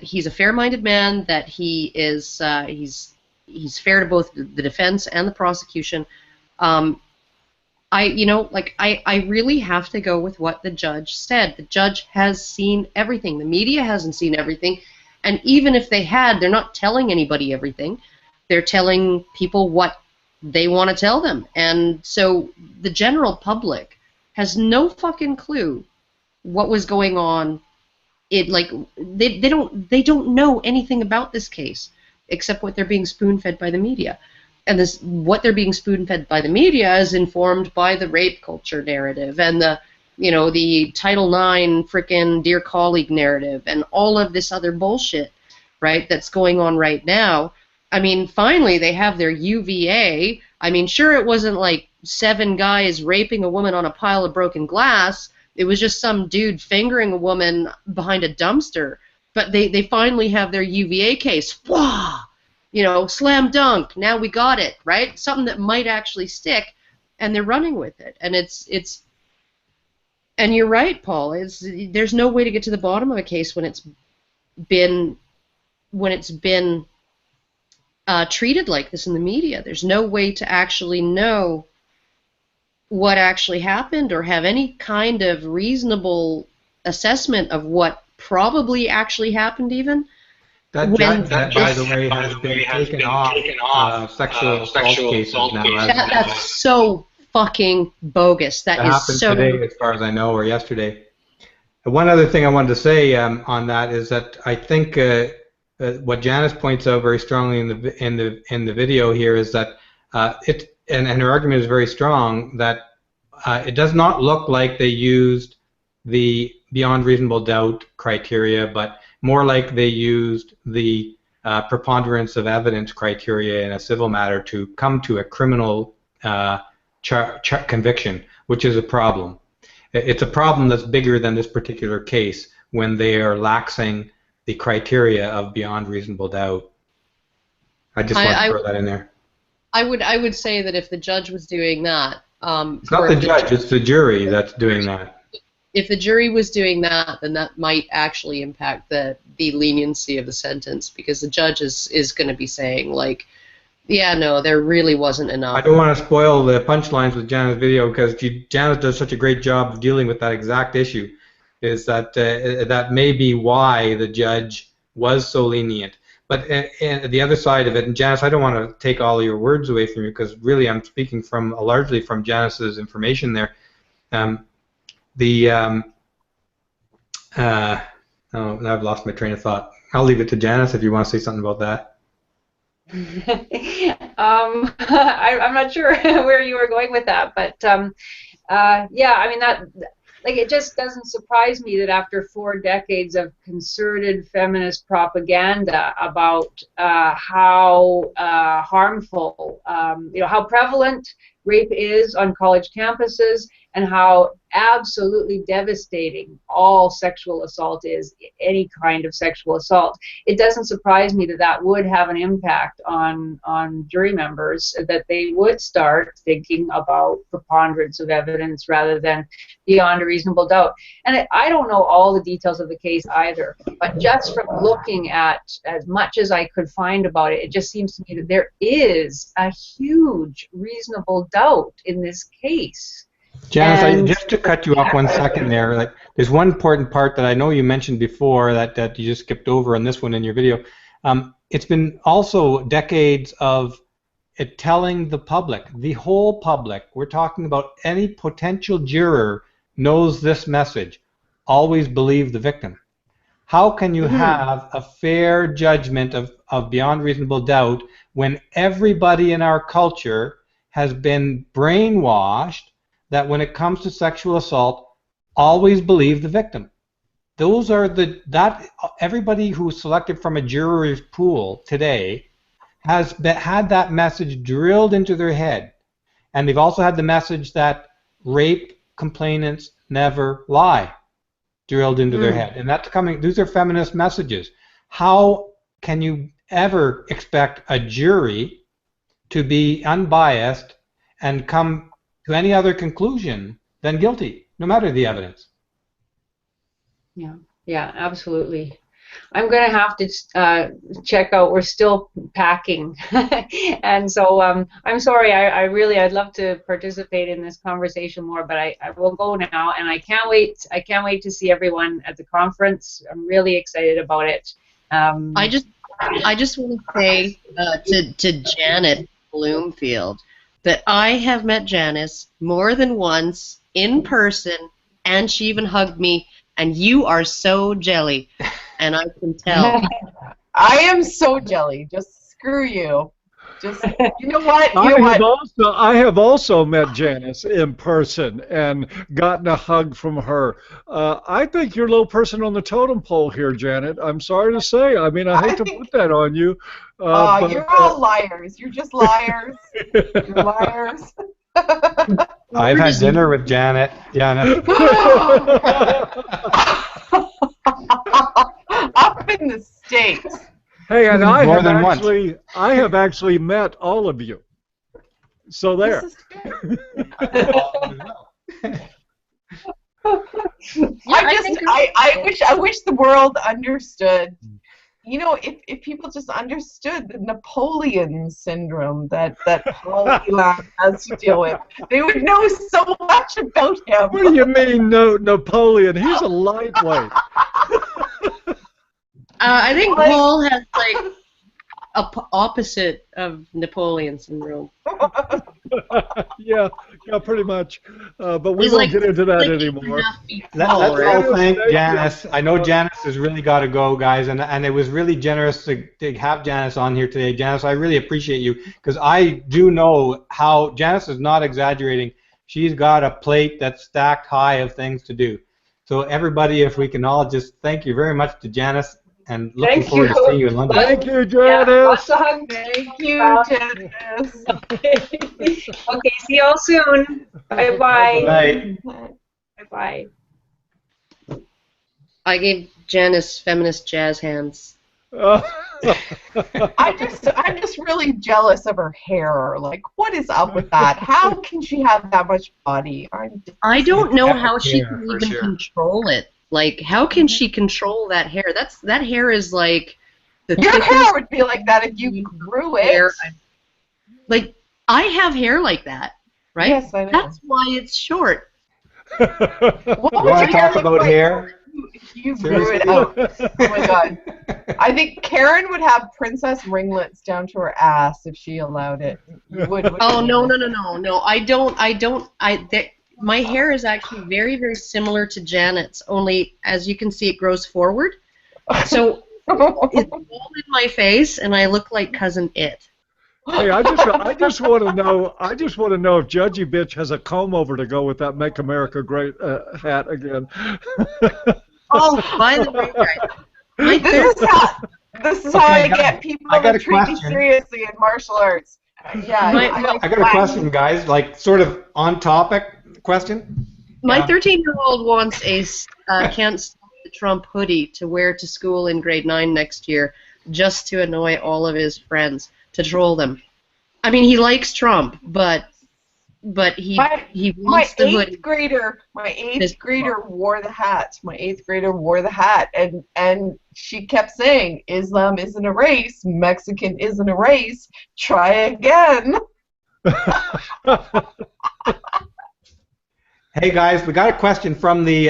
he's a fair-minded man, that he is he's fair to both the defense and the prosecution. I really have to go with what the judge said. The judge has seen everything. The media hasn't seen everything, and even if they had, they're not telling anybody everything. They're telling people what they want to tell them, and so the general public has no fucking clue what was going on. They don't know anything about this case except what they're being spoon-fed by the media. And what they're being spoon-fed by the media is informed by the rape culture narrative and the Title IX frickin' Dear Colleague narrative and all of this other bullshit, right, that's going on right now. I mean, finally they have their UVA. I mean, sure, it wasn't like 7 guys raping a woman on a pile of broken glass. It was just some dude fingering a woman behind a dumpster. But they finally have their UVA case. Wah! Slam dunk. Now we got it, right? Something that might actually stick, and they're running with it. And it's and you're right, Paul. There's no way to get to the bottom of a case when it's been treated like this in the media. There's no way to actually know what actually happened or have any kind of reasonable assessment of what probably actually happened even. That judge, by the way, has been taken off sexual assault cases now. That's so fucking bogus. That happened today, as far as I know, or yesterday. One other thing I wanted to say on that is that I think what Janice points out very strongly in the video here is that and her argument is very strong, that it does not look like they used the beyond reasonable doubt criteria, but more like they used the preponderance of evidence criteria in a civil matter to come to a criminal conviction, which is a problem. It's a problem that's bigger than this particular case when they are laxing the criteria of beyond reasonable doubt. I just want to throw that in there. I would say that if the judge was doing that, it's not the judge, it's the jury that's doing that. If the jury was doing that, then that might actually impact the leniency of the sentence, because the judge is going to be saying, like, Yeah, no, there really wasn't enough. I don't want to spoil the punchlines with Janice's video because Janice does such a great job of dealing with that exact issue. Is that that may be why the judge was so lenient. But the other side of it, and Janice, I don't want to take all of your words away from you because really I'm speaking from largely from Janice's information there. Oh, now I've lost my train of thought. I'll leave it to Janice if you want to say something about that. I'm not sure where you were going with that, but yeah, I mean that. Like, it just doesn't surprise me that after 4 decades of concerted feminist propaganda about how harmful, how prevalent rape is on college campuses and how absolutely devastating all sexual assault is, any kind of sexual assault, it doesn't surprise me that that would have an impact on jury members, that they would start thinking about preponderance of evidence rather than beyond a reasonable doubt. And I don't know all the details of the case either, but just from looking at as much as I could find about it, it just seems to me that there is a huge reasonable doubt in this case. Janice, just to cut you off 1 second there, like there's one important part that I know you mentioned before that you just skipped over on this one in your video. It's been also decades of it telling the public, the whole public, we're talking about any potential juror knows this message, always believe the victim. How can you have a fair judgment of beyond reasonable doubt when everybody in our culture has been brainwashed that when it comes to sexual assault, always believe the victim? Those are everybody who's selected from a juror's pool today has had that message drilled into their head, and they've also had the message that rape complainants never lie drilled into their head, and that's coming. These are feminist messages. How can you ever expect a jury to be unbiased and come to any other conclusion than guilty, no matter the evidence? Yeah, absolutely. I'm going to have to check out. We're still packing, and so I'm sorry. I'd love to participate in this conversation more, but I will go now, and I can't wait. I can't wait to see everyone at the conference. I'm really excited about it. I just want to say to Janet Bloomfield that I have met Janice more than once in person, and she even hugged me. And you are so jelly, and I can tell. I am so jelly. Just screw you. Just, you know what? I have also met Janice in person and gotten a hug from her. I think you're a low person on the totem pole here, Janet. I'm sorry to say. I mean, I hate to put that on you. But, you're all liars. You're just liars. You're liars. I've had dinner with Janet. Up in the States. Hey, and I have actually met all of you. So there. I wish the world understood. You know, if people just understood the Napoleon syndrome that Paul Elam has to deal with, they would know so much about him. What do you mean, Napoleon? He's a lightweight. I think Paul has like opposite of Napoleon syndrome. yeah, pretty much. But we won't get into that anymore. Let's all thank Janice. I know Janice has really got to go, guys, and it was really generous to have Janice on here today. Janice, I really appreciate you, because I do know how Janice is not exaggerating. She's got a plate that's stacked high of things to do. So everybody, if we can all just thank you very much to Janice, and looking forward to seeing you in London. Thank you, Janice. Thank you, Janice. Okay, see you all soon. Bye-bye. Bye-bye. I gave Janice feminist jazz hands. I'm just really jealous of her hair. Like, what is up with that? How can she have that much body? I don't know how she can even control it. Like, how can she control that hair? That hair is like your hair would be like that if you grew it. Like, I have hair like that, right? Yes, I know. That's why it's short. What You would want your to hair talk look about like hair? if you grew Seriously? it out? Oh my god. I think Karen would have princess ringlets down to her ass if she allowed it. You would. Oh, no. I don't. My hair is actually very, very similar to Janet's, only, as you can see, it grows forward. So it's all in my face, and I look like Cousin It. Hey, I just want to know. I just want to know if Judgy Bitch has a comb over to go with that "Make America Great" hat again. Oh, by the way, guys, This is how I get people I got to a treat me question. seriously in martial arts. Yeah, I got a question, guys. Like, sort of on topic question. My Yeah. 13-year-old wants a Can't Stop the Trump hoodie to wear to school in grade 9 next year, just to annoy all of his friends, to troll them. I mean, he likes Trump, but he wants the hoodie. My eighth grader wore the hat. My 8th grader wore the hat, and she kept saying, "Islam isn't a race. Mexican isn't a race. Try again." Hey guys, we got a question from the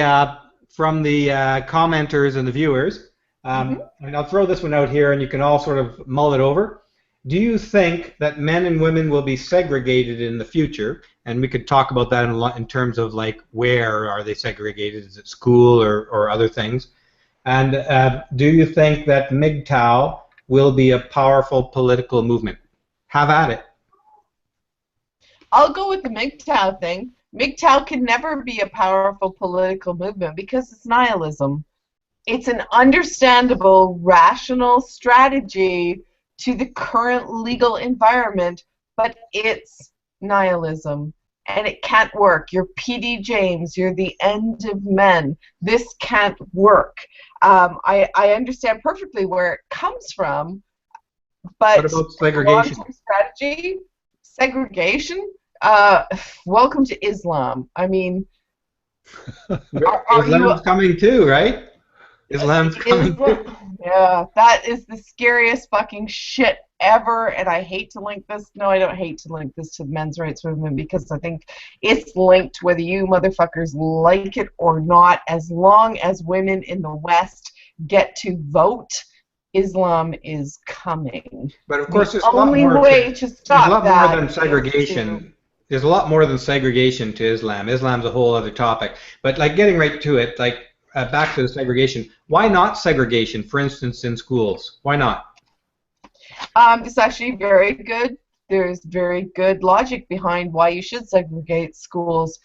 commenters and the viewers, and I'll throw this one out here, and you can all sort of mull it over. Do you think that men and women will be segregated in the future? And we could talk about that in terms of, like, where are they segregated? Is it school or other things? And do you think that MGTOW will be a powerful political movement? Have at it. I'll go with the MGTOW thing. MGTOW can never be a powerful political movement because it's nihilism. It's an understandable, rational strategy to the current legal environment, but it's nihilism, and it can't work. You're P.D. James. You're the end of men. This can't work. I understand perfectly where it comes from, but what about segregation? Long-term strategy, segregation. Welcome to Islam. I mean, Islam's coming too, right? Islam's coming too. Yeah, that is the scariest fucking shit ever, and I hate to link this. No, I don't hate to link this to the men's rights movement because I think it's linked whether you motherfuckers like it or not. As long as women in the West get to vote, Islam is coming. But of course, there's the only way to stop there's a lot that more than segregation. There's a lot more than segregation to Islam. Islam's a whole other topic. But, like, getting right to it, like, back to the segregation. Why not segregation, for instance, in schools? Why not? It's actually very good. There's very good logic behind why you should segregate schools.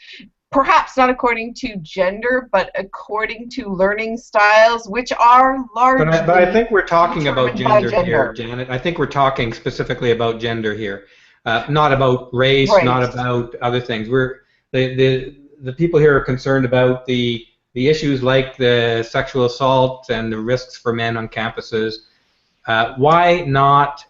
Perhaps not according to gender, but according to learning styles, which are largely. But I think we're talking about determined by gender here, Janet. I think we're talking specifically about gender here, not about race, Right. not about other things. The people here are concerned about the issues like the sexual assault and the risks for men on campuses. Why not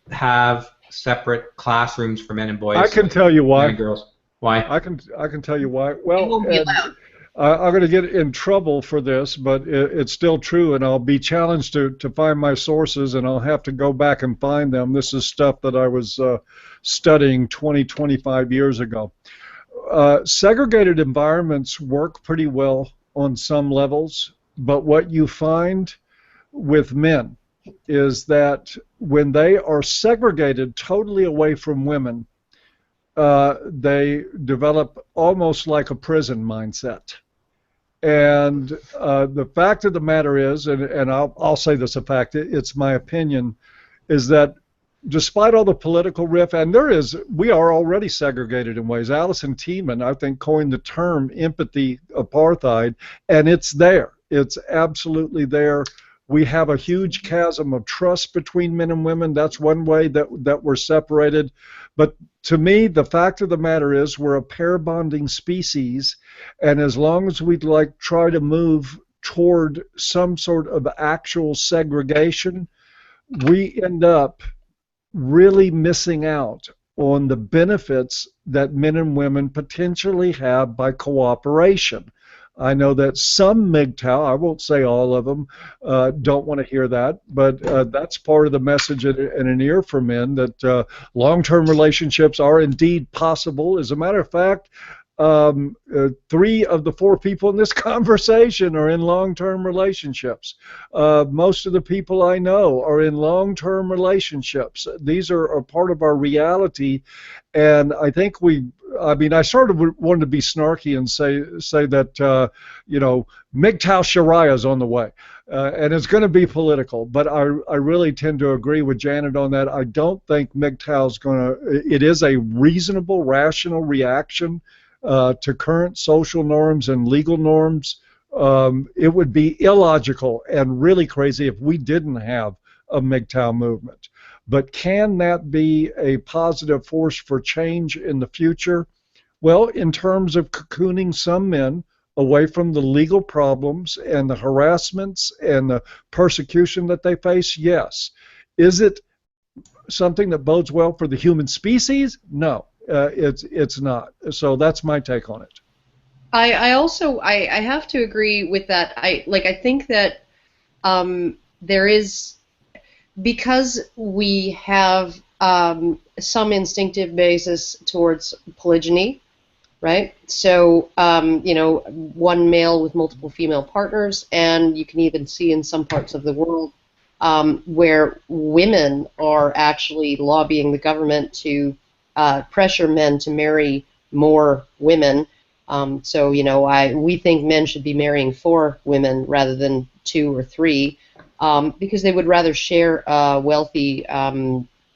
have separate classrooms for men and boys? I can tell you why. Men and girls. Why? I can tell you why. Well, It won't be allowed. I'm going to get in trouble for this, but it's still true, and I'll be challenged to find my sources, and I'll have to go back and find them. This is stuff that I was studying 20, 25 years ago. Segregated environments work pretty well on some levels, but what you find with men is that when they are segregated totally away from women, they develop almost like a prison mindset. And the fact of the matter is, and I'll say this a fact, it's my opinion, is that despite all the political riff, and we are already segregated in ways. Alison Tiemann, I think, coined the term empathy apartheid, and it's there. It's absolutely there. We have a huge chasm of trust between men and women. That's one way that we're separated. But to me, the fact of the matter is we're a pair bonding species, and as long as we try to move toward some sort of actual segregation, we end up really missing out on the benefits that men and women potentially have by cooperation. I know that some MGTOW, I won't say all of them, don't want to hear that, but that's part of the message in an ear for men, that long-term relationships are indeed possible. As a matter of fact, 3 of the 4 people in this conversation are in long-term relationships. Most of the people I know are in long-term relationships. These are a part of our reality, and I think I sort of wanted to be snarky and say that, MGTOW Sharia is on the way. And it's going to be political, but I really tend to agree with Janet on that. I don't think MGTOW is going to, it is a reasonable, rational reaction to current social norms and legal norms. It would be illogical and really crazy if we didn't have a MGTOW movement. But can that be a positive force for change in the future? Well, in terms of cocooning some men away from the legal problems and the harassments and the persecution that they face, yes. Is it something that bodes well for the human species? No, it's not. So that's my take on it. I also have to agree with that. I think that there is, because we have some instinctive basis towards polygyny, right? So, one male with multiple female partners, and you can even see in some parts of the world where women are actually lobbying the government to pressure men to marry more women. We think men should be marrying 4 women rather than 2 or 3, because they would rather share a wealthy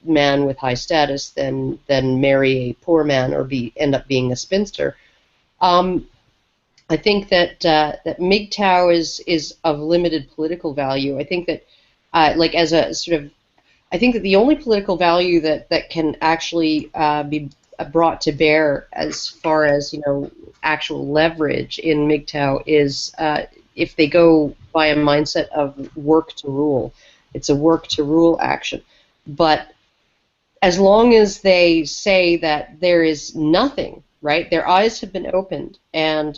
man with high status than marry a poor man or end up being a spinster. I think that MGTOW is of limited political value. I think that I think that the only political value that can actually be brought to bear as far as actual leverage in MGTOW is if they go by a mindset of work to rule. It's a work to rule action. But as long as they say that there is nothing, right? Their eyes have been opened, and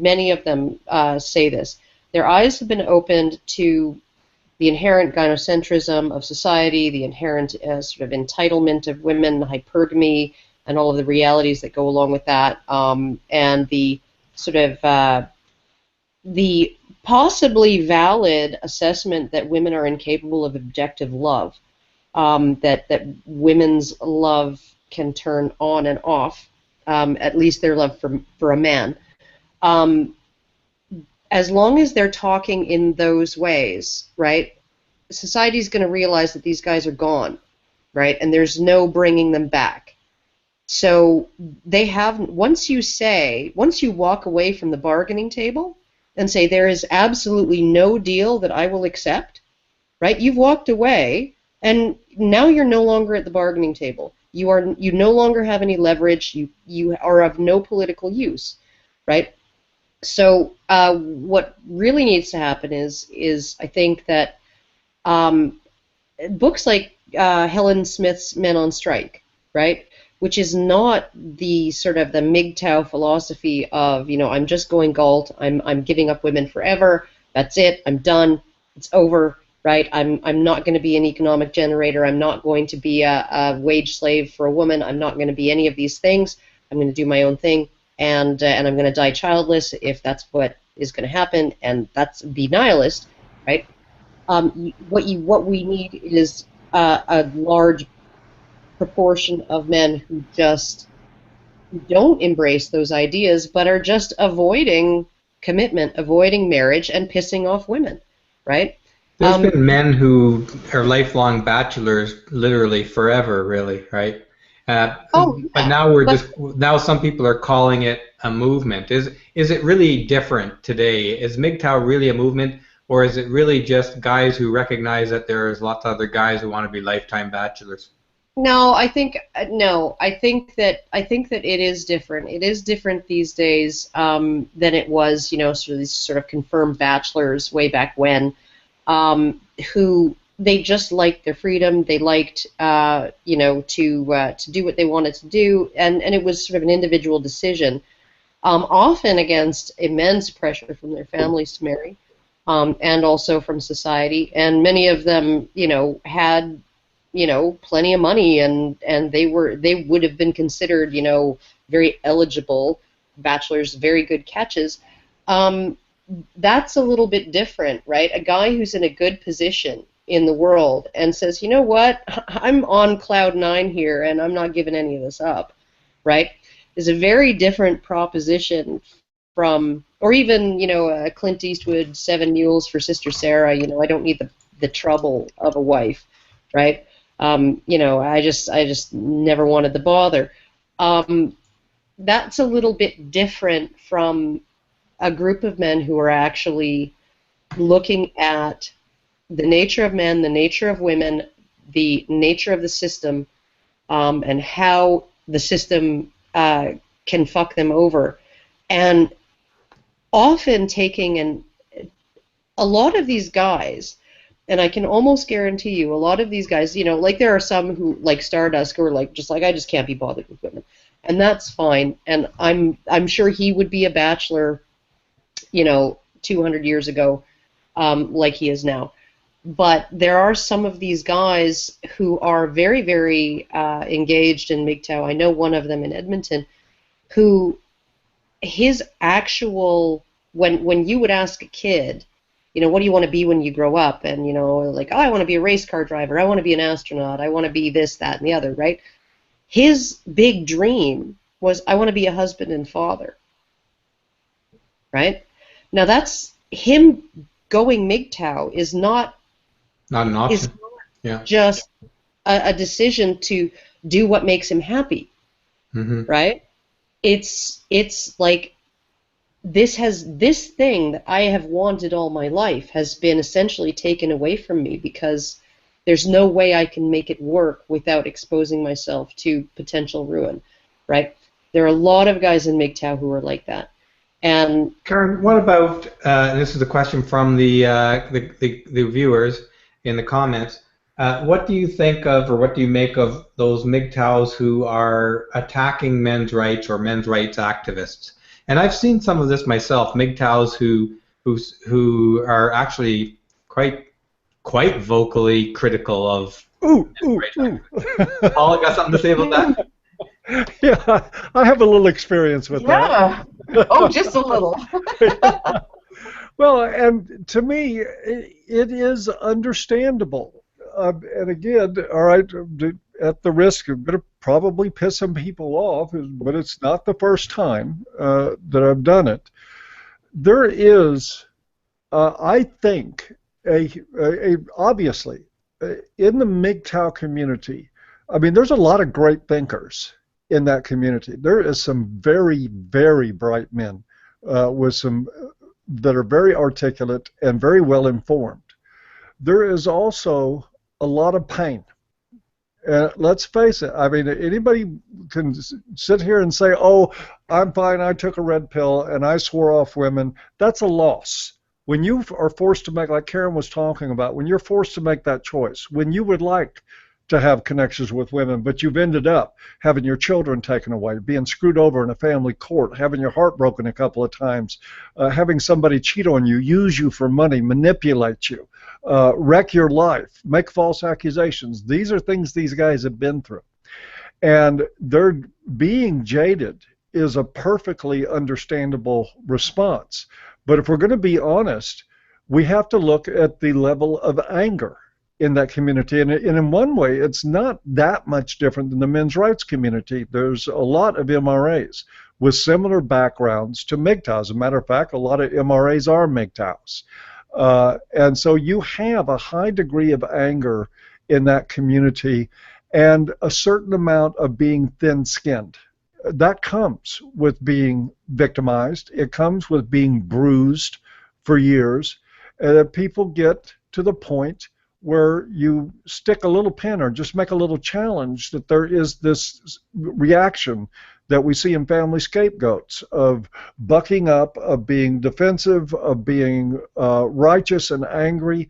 many of them say this. Their eyes have been opened to the inherent gynocentrism of society, the inherent sort of entitlement of women, hypergamy, and all of the realities that go along with that, and the sort of the possibly valid assessment that women are incapable of objective love, that women's love can turn on and off, at least their love for a man. As long as they're talking in those ways, right, society's going to realize that these guys are gone, right, and there's no bringing them back. So they have, once you walk away from the bargaining table and say there is absolutely no deal that I will accept, right, you've walked away, and now you're no longer at the bargaining table. You no longer have any leverage. You are of no political use, right? So what really needs to happen is I think that books like Helen Smith's Men on Strike, right, which is not the sort of the MGTOW philosophy of I'm just going galt, I'm giving up women forever, that's it, I'm done, it's over, right? I'm not going to be an economic generator, I'm not going to be a wage slave for a woman, I'm not going to be any of these things, I'm going to do my own thing, and I'm going to die childless if that's what is going to happen, and that's be nihilist, right? What we need is a large proportion of men who just don't embrace those ideas, but are just avoiding commitment, avoiding marriage, and pissing off women, right? There's been men who are lifelong bachelors, literally forever, really, right? But now now some people are calling it a movement. Is it really different today? Is MGTOW really a movement, or is it really just guys who recognize that there's lots of other guys who want to be lifetime bachelors? No, I think that it is different. It is different these days than it was, sort of confirmed bachelors way back when, who they just liked their freedom. They liked, to do what they wanted to do, and it was sort of an individual decision. often against immense pressure from their families to marry, and also from society. And many of them, had, plenty of money, and they would have been considered, very eligible bachelors, very good catches. That's a little bit different, right? A guy who's in a good position in the world and says, you know what, I'm on cloud 9 here and I'm not giving any of this up, right, is a very different proposition from, or even, Clint Eastwood, 7 Mules for Sister Sarah, I don't need the trouble of a wife, right? I just never wanted the bother. That's a little bit different from a group of men who are actually looking at the nature of men, the nature of women, the nature of the system, and how the system can fuck them over. And often taking a lot of these guys, and I can almost guarantee you, a lot of these guys, like there are some who, like Stardust, who are like, I just can't be bothered with women. And that's fine. And I'm sure he would be a bachelor, 200 years ago, like he is now. But there are some of these guys who are very, very engaged in MGTOW. I know one of them in Edmonton, who his actual, when you would ask a kid, what do you want to be when you grow up? And, like, I want to be a race car driver. I want to be an astronaut. I want to be this, that, and the other, right? His big dream was, I want to be a husband and father, right? Now that's him going MGTOW is not an option. Is not just a decision to do what makes him happy, right? It's like this thing that I have wanted all my life has been essentially taken away from me because there's no way I can make it work without exposing myself to potential ruin, right? There are a lot of guys in MGTOW who are like that. And Karen, what about, this is a question from the viewers in the comments, what do you think of, or what do you make of those MGTOWs who are attacking men's rights or men's rights activists? And I've seen some of this myself, MGTOWs who are actually quite vocally critical of Ooh. Paul, got something to say about that? Yeah, I have a little experience with that. Yeah. Oh, just a little. Well, and to me, it is understandable. And again, all right, at the risk of going to probably piss some people off, but it's not the first time that I've done it. There is, I think, obviously, in the MGTOW community, I mean, there's a lot of great thinkers in that community. There is some very, very bright men with some that are very articulate and very well informed. There is also a lot of pain. Let's face it, I mean, anybody can sit here and say, oh, I'm fine, I took a red pill and I swore off women. That's a loss. When you are forced to make, like Karen was talking about, when you're forced to make that choice, when you would like to have connections with women, but you've ended up having your children taken away, being screwed over in a family court, having your heart broken a couple of times, having somebody cheat on you, use you for money, manipulate you, wreck your life, make false accusations. These are things these guys have been through. And their being jaded is a perfectly understandable response. But if we're going to be honest, we have to look at the level of anger in that community, and in one way it's not that much different than the men's rights community. There's a lot of MRAs with similar backgrounds to MGTOWs. As a matter of fact, a lot of MRAs are MGTOWs. And so you have a high degree of anger in that community and a certain amount of being thin-skinned. That comes with being victimized. It comes with being bruised for years. People get to the point where you stick a little pin or just make a little challenge that there is this reaction that we see in family scapegoats of bucking up, of being defensive, of being righteous and angry.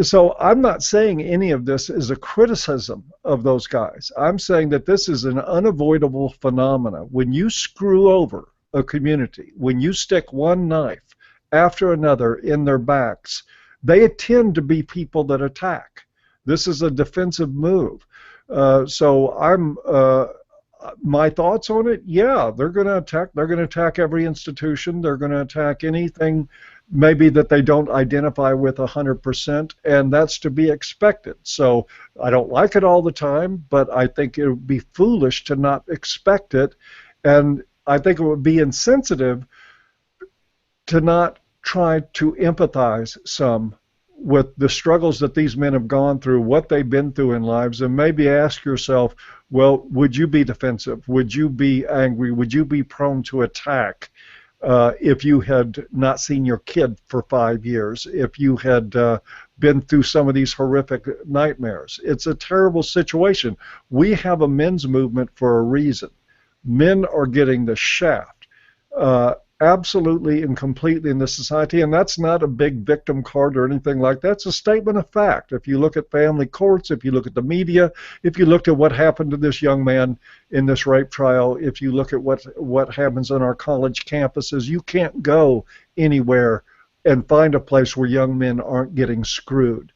So I'm not saying any of this is a criticism of those guys. I'm saying that this is an unavoidable phenomenon. When you screw over a community, when you stick one knife after another in their backs, they tend to be people that attack. This is a defensive move. My thoughts on it, yeah, they're going to attack. They're going to attack every institution. They're going to attack anything maybe that they don't identify with 100%, and that's to be expected. So I don't like it all the time, but I think it would be foolish to not expect it, and I think it would be insensitive to not try to empathize some with the struggles that these men have gone through, what they've been through in lives, and maybe ask yourself, well, would you be defensive? Would you be angry? Would you be prone to attack if you had not seen your kid for 5 years, if you had been through some of these horrific nightmares? It's a terrible situation. We have a men's movement for a reason. Men are getting the shaft absolutely and completely in this society, and that's not a big victim card or anything like that. It's a statement of fact. If you look at family courts, if you look at the media, if you look at what happened to this young man in this rape trial, if you look at what happens on our college campuses, you can't go anywhere and find a place where young men aren't getting screwed.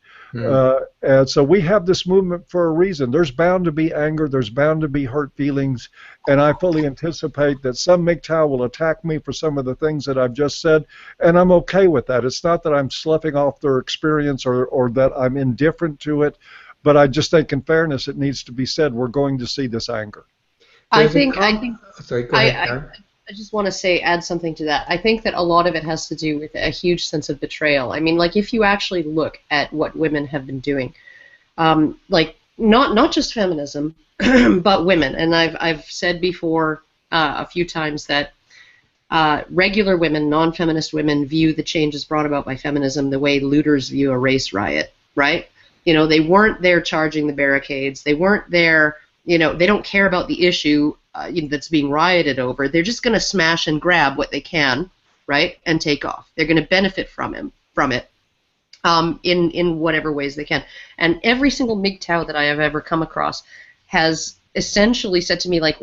And so we have this movement for a reason. There's bound to be anger. There's bound to be hurt feelings. And I fully anticipate that some MGTOW will attack me for some of the things that I've just said. And I'm okay with that. It's not that I'm sloughing off their experience or that I'm indifferent to it. But I just think in fairness, it needs to be said, we're going to see this anger. Sorry, go ahead, Karen. I just want to add something to that. I think that a lot of it has to do with a huge sense of betrayal. I mean, like, if you actually look at what women have been doing, like not just feminism, but women. And I've said before a few times that regular women, non-feminist women, view the changes brought about by feminism the way looters view a race riot, right? You know, they weren't there charging the barricades. They weren't there, you know, they don't care about the issue that's being rioted over. They're just going to smash and grab what they can, right, and take off. They're going to benefit from it in whatever ways they can. And every single MGTOW that I have ever come across has essentially said to me, like,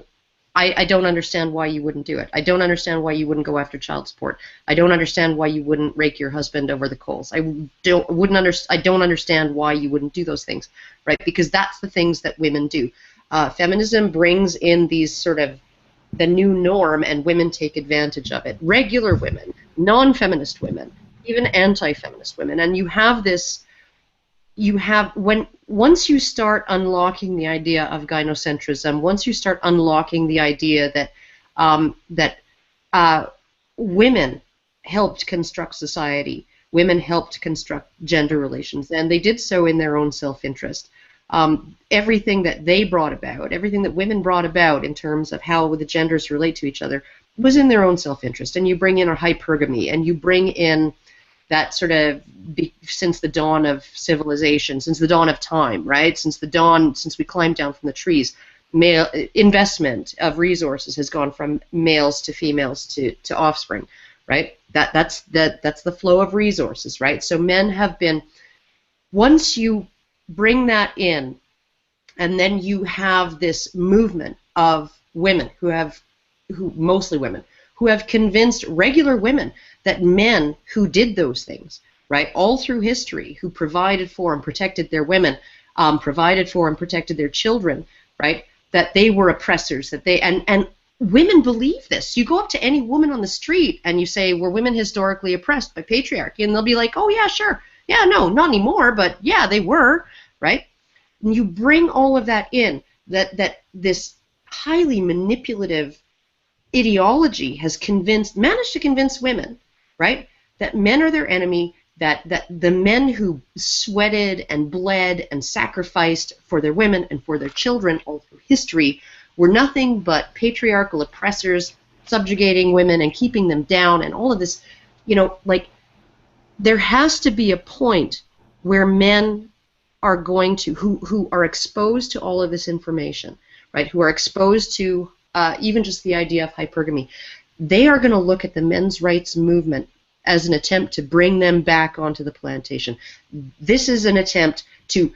I don't understand why you wouldn't do it. I don't understand why you wouldn't go after child support. I don't understand why you wouldn't rake your husband over the coals. I don't understand why you wouldn't do those things, right? Because that's the things that women do. Feminism brings in these sort of the new norm, and women take advantage of it. Regular women, non-feminist women, even anti-feminist women, and you have this. Once you start unlocking the idea of gynocentrism, once you start unlocking the idea that women helped construct society, women helped construct gender relations, and they did so in their own self-interest. Everything that they brought about, everything that women brought about in terms of how the genders relate to each other was in their own self-interest. And you bring in a hypergamy, and you bring in that sort of, since the dawn of civilization, since the dawn of time, right? Since we climbed down from the trees, male investment of resources has gone from males to females to offspring, right? That's the flow of resources, right? So men have been, once you bring that in, and then you have this movement of women mostly women, who have convinced regular women that men who did those things, right, all through history, who provided for and protected their women, provided for and protected their children, right, that they were oppressors, that they, and women believe this. You go up to any woman on the street and you say, were women historically oppressed by patriarchy? And they'll be like, oh yeah, sure. Yeah, no, not anymore, but yeah, they were, right? And you bring all of that in, that this highly manipulative ideology has managed to convince women, right, that men are their enemy, that the men who sweated and bled and sacrificed for their women and for their children all through history were nothing but patriarchal oppressors, subjugating women and keeping them down, and all of this, you know, like, there has to be a point where men are going to, who are exposed to all of this information, right, who are exposed to even just the idea of hypergamy, they are going to look at the men's rights movement as an attempt to bring them back onto the plantation. This is an attempt to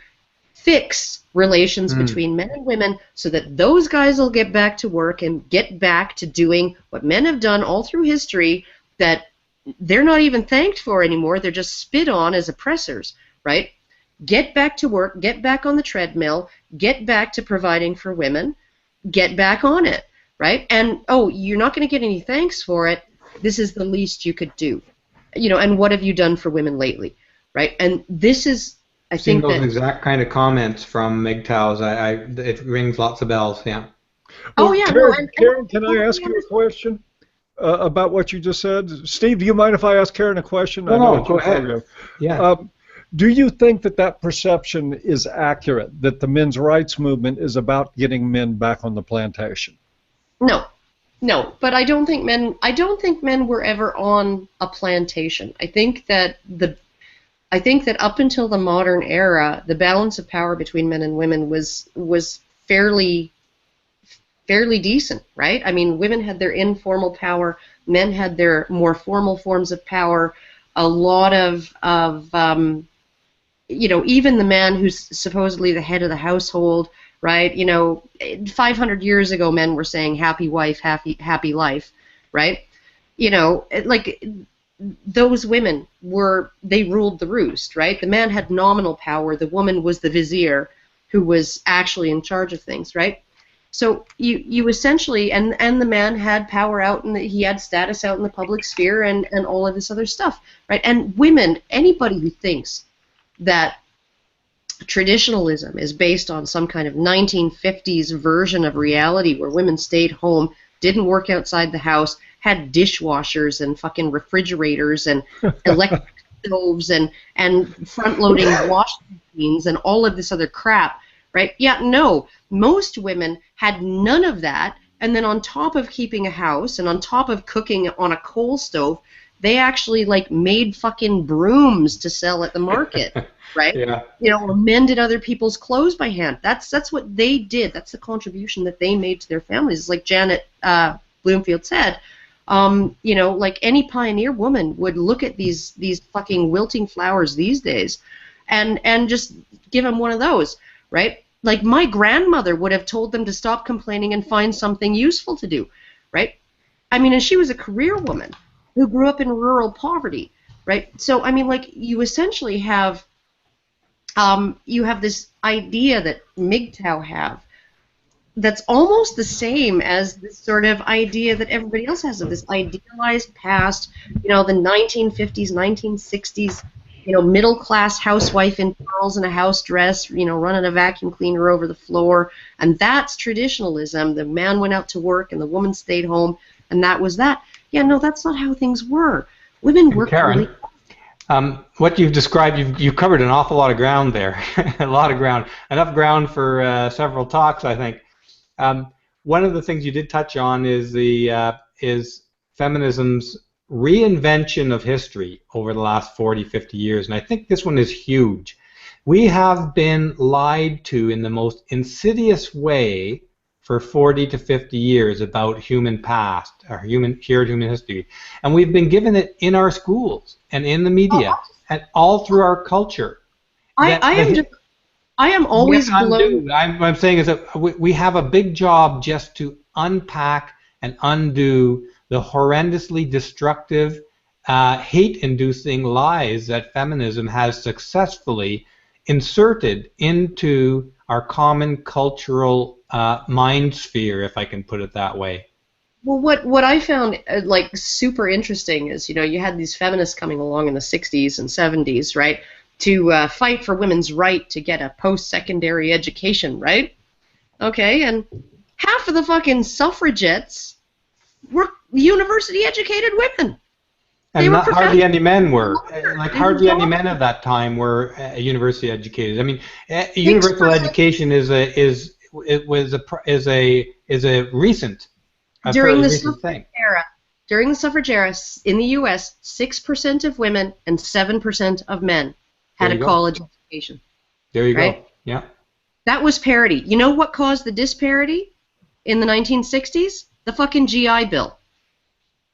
fix relations between men and women so that those guys will get back to work and get back to doing what men have done all through history that they're not even thanked for anymore. They're just spit on as oppressors, right? Get back to work, get back on the treadmill, get back to providing for women, get back on it, right? And, oh, you're not going to get any thanks for it. This is the least you could do. You know, and what have you done for women lately, right? And this is, I think those that... exact kind of comments from MGTOWs. It rings lots of bells, yeah. Well, Oh, yeah. Karen, can I ask you a question about what you just said? Steve, do you mind if I ask Karen a question? No, go ahead. Yeah. Do you think that perception is accurate, that the men's rights movement is about getting men back on the plantation? No, but I don't think men were ever on a plantation. I think that up until the modern era, the balance of power between men and women was fairly decent, right? I mean, women had their informal power, men had their more formal forms of power. A lot of you know, even the man who's supposedly the head of the household, right? You know, 500 years ago, men were saying happy wife, happy life, right? You know, like those women they ruled the roost, right? The man had nominal power. The woman was the vizier who was actually in charge of things, right? So you essentially, and the man had power out, and he had status out in the public sphere and all of this other stuff, right? And women, anybody who thinks that traditionalism is based on some kind of 1950s version of reality where women stayed home, didn't work outside the house, had dishwashers and fucking refrigerators and electric stoves and front-loading washing machines and all of this other crap, right? Yeah, no. Most women had none of that, and then on top of keeping a house and on top of cooking on a coal stove, they actually like made fucking brooms to sell at the market, right? Yeah. You know, or mended other people's clothes by hand. That's what they did. That's the contribution that they made to their families. It's like Janet Bloomfield said. You know, like any pioneer woman would look at these fucking wilting flowers these days, and just give them one of those, right? Like my grandmother would have told them to stop complaining and find something useful to do, right? I mean, and she was a career woman who grew up in rural poverty, right? So, I mean, like, you essentially have, this idea that MGTOW have that's almost the same as this sort of idea that everybody else has of this idealized past, you know, the 1950s, 1960s, you know, middle-class housewife in pearls and a house dress, you know, running a vacuum cleaner over the floor, and that's traditionalism. The man went out to work and the woman stayed home, and that was that. Yeah, no, that's not how things were. Women worked Karen, really... what you've described, you've covered an awful lot of ground there. A lot of ground. Enough ground for several talks, I think. One of the things you did touch on is is feminism's reinvention of history over the last 40, 50 years, and I think this one is huge. We have been lied to in the most insidious way for 40 to 50 years about human past, or shared human history, and we've been given it in our schools and in the media and all through our culture. I am always blown. I'm saying is that we have a big job just to unpack and undo the horrendously destructive, hate-inducing lies that feminism has successfully inserted into our common cultural mind sphere, if I can put it that way. Well, what I found like super interesting is, you know, you had these feminists coming along in the 60s and 70s, right, to fight for women's right to get a post-secondary education, right? Okay, and half of the fucking suffragettes were university-educated women. And not hardly any men were. Like hardly any men at that time were university educated. I mean, universal education is a recent during the recent suffrage thing. era. During the suffrage era in the U.S., 6% of women and 7% of men had a college education. There you right? go. Yeah. That was parity. You know what caused the disparity in the 1960s? The fucking GI Bill.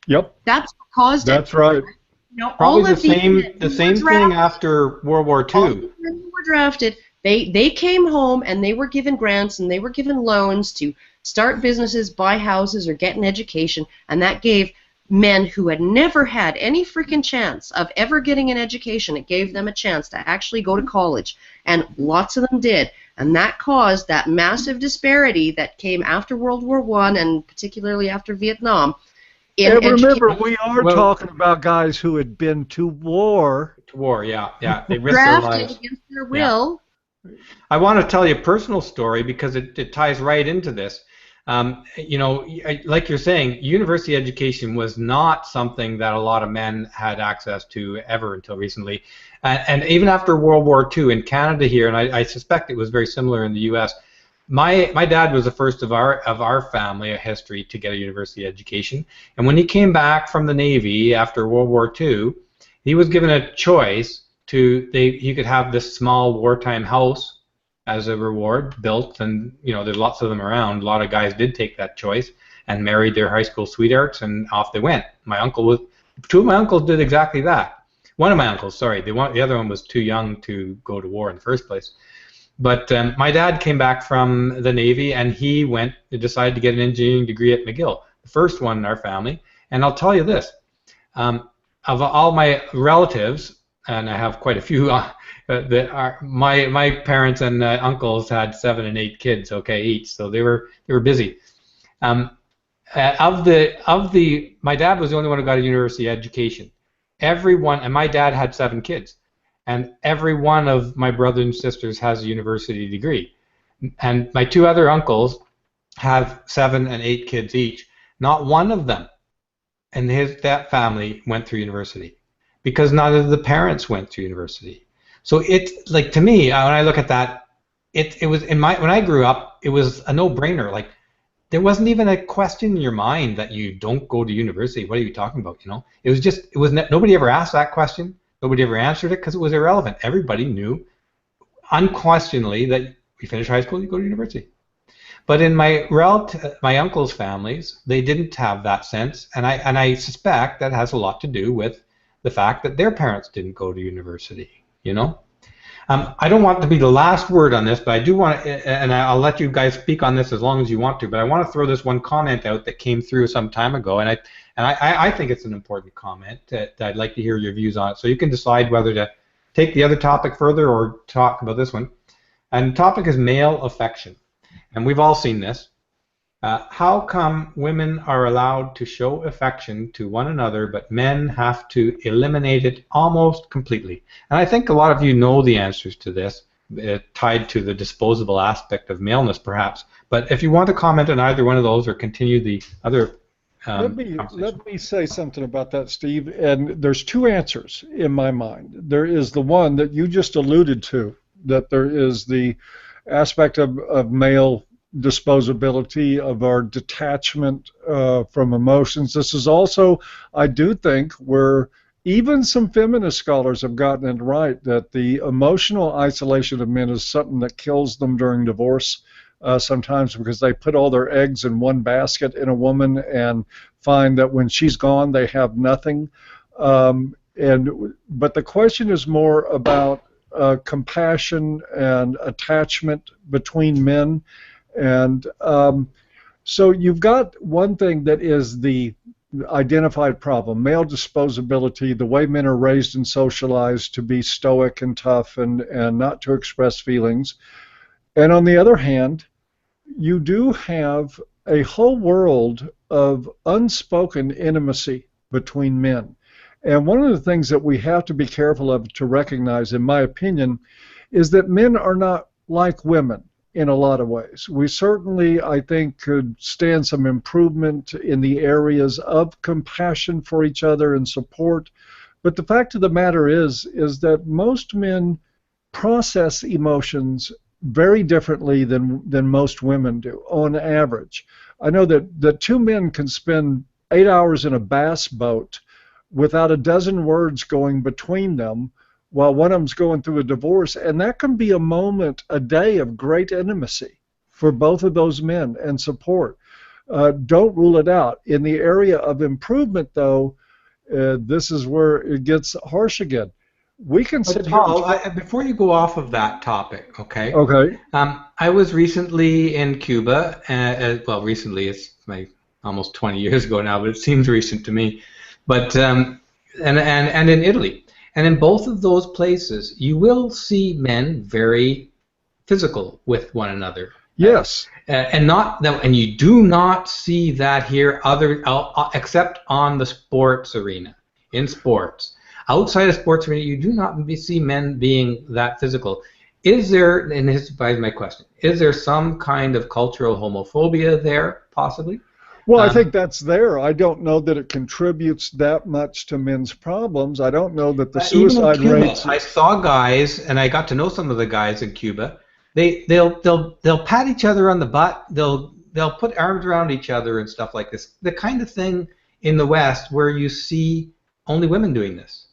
Yep. That's what caused it. That's right. You know, Probably all of the same thing after World War II. All of the men who were drafted They came home and they were given grants and they were given loans to start businesses, buy houses, or get an education, and that gave men who had never had any freaking chance of ever getting an education, it gave them a chance to actually go to college, and lots of them did, and that caused that massive disparity that came after World War I and particularly after Vietnam. And remember, we are talking about guys who had been to war. To war, yeah. They risked their lives. Drafted against their will. Yeah. I want to tell you a personal story because it ties right into this. You know, like you're saying, university education was not something that a lot of men had access to ever until recently. And even after World War II in Canada here, and I suspect it was very similar in the U.S., my dad was the first of our family history to get a university education. And when he came back from the Navy after World War II, he was given a choice he could have this small wartime house as a reward built, and you know there's lots of them around. A lot of guys did take that choice and married their high school sweethearts, and off they went. Two of my uncles did exactly that. One of my uncles, sorry, the other one was too young to go to war in the first place. But my dad came back from the Navy, and he decided to get an engineering degree at McGill, the first one in our family. And I'll tell you this, of all my relatives, and I have quite a few, my parents and uncles had 7 and 8 kids, okay, each, so they were busy. My dad was the only one who got a university education. And my dad had 7 kids. And every one of my brothers and sisters has a university degree. And my 2 other uncles have 7 and 8 kids each. Not one of them in that family went through university because none of the parents went through university. So it's like, to me, when I look at that, it was when I grew up, it was a no-brainer. Like, there wasn't even a question in your mind that you don't go to university. What are you talking about? You know, nobody ever asked that question. Nobody ever answered it because it was irrelevant. Everybody knew unquestionably that you finish high school, you go to university. But in my uncle's families, they didn't have that sense, and I suspect that has a lot to do with the fact that their parents didn't go to university. You know, I don't want to be the last word on this, but I do want to, and I'll let you guys speak on this as long as you want to. But I want to throw this one comment out that came through some time ago, and I think it's an important comment that I'd like to hear your views on it. So you can decide whether to take the other topic further or talk about this one. And the topic is male affection. And we've all seen this. How come women are allowed to show affection to one another, but men have to eliminate it almost completely? And I think a lot of you know the answers to this, tied to the disposable aspect of maleness, perhaps. But if you want to comment on either one of those or continue the other let me say something about that, Steve. And there's 2 answers in my mind. There is the one that you just alluded to, that there is the aspect of male disposability, of our detachment from emotions. This is also, I do think, where even some feminist scholars have gotten it right, that the emotional isolation of men is something that kills them during divorce. Sometimes because they put all their eggs in one basket in a woman and find that when she's gone they have nothing. But the question is more about compassion and attachment between men. And so you've got one thing that is the identified problem, male disposability, the way men are raised and socialized to be stoic and tough and not to express feelings. And on the other hand, you do have a whole world of unspoken intimacy between men. And one of the things that we have to be careful of to recognize, in my opinion, is that men are not like women in a lot of ways. We certainly, I think, could stand some improvement in the areas of compassion for each other and support. But the fact of the matter is that most men process emotions very differently than most women do, on average. I know that 2 men can spend 8 hours in a bass boat without a dozen words going between them while one of them's going through a divorce, and that can be a moment, a day of great intimacy for both of those men and support. Don't rule it out. In the area of improvement, though, this is where it gets harsh again. We can sit here. Paul, before you go off of that topic, okay? Okay. I was recently in Cuba. Well, recently, it's almost 20 years ago now, but it seems recent to me. But and in Italy, and in both of those places, you will see men very physical with one another. Yes. And you do not see that here except on the sports arena. In sports, outside of sports arena, you do not see men being that physical. Is there, and this is my question, is there some kind of cultural homophobia there, possibly? Well, I think that's there. I don't know that it contributes that much to men's problems. I don't know that the suicide rates. I saw guys, and I got to know some of the guys in Cuba. They'll pat each other on the butt. They'll put arms around each other and stuff like this. The kind of thing in the West where you see only women doing this.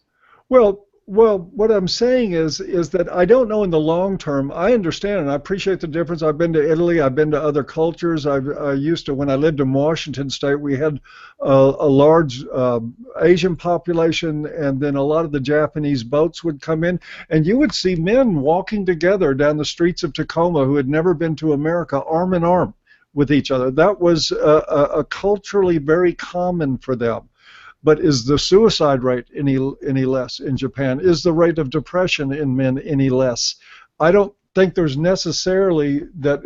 Well, what I'm saying is that I don't know in the long term. I understand and I appreciate the difference. I've been to Italy. I've been to other cultures. I used to, when I lived in Washington State, we had a large Asian population, and then a lot of the Japanese boats would come in, and you would see men walking together down the streets of Tacoma who had never been to America, arm in arm with each other. That was a culturally very common for them. But is the suicide rate any less in Japan? Is the rate of depression in men any less? I don't think there's necessarily that.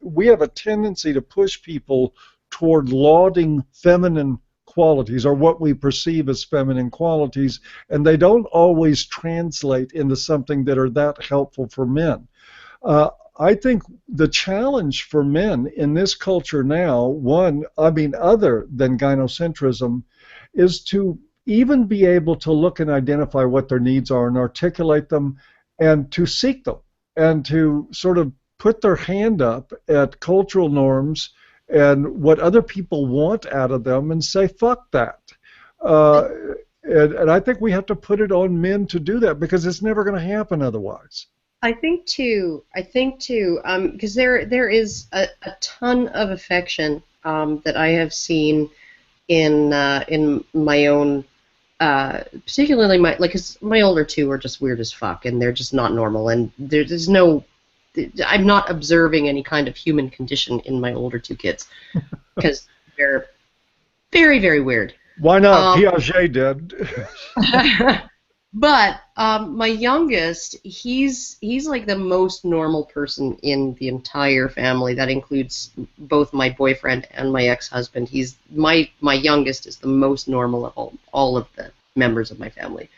We have a tendency to push people toward lauding feminine qualities or what we perceive as feminine qualities, and they don't always translate into something that are that helpful for men. I think the challenge for men in this culture now, other than gynocentrism, is to even be able to look and identify what their needs are and articulate them and to seek them and to sort of put their hand up at cultural norms and what other people want out of them and say, fuck that. And I think we have to put it on men to do that because it's never going to happen otherwise. I think too, because there is a ton of affection that I have seen in my own, particularly cause my older two are just weird as fuck, and they're just not normal, and there's no, I'm not observing any kind of human condition in my older two kids, because they're very, very weird. Why not? Piaget did. But my youngest, he's like the most normal person in the entire family. That includes both my boyfriend and my ex-husband. My youngest is the most normal of all of the members of my family.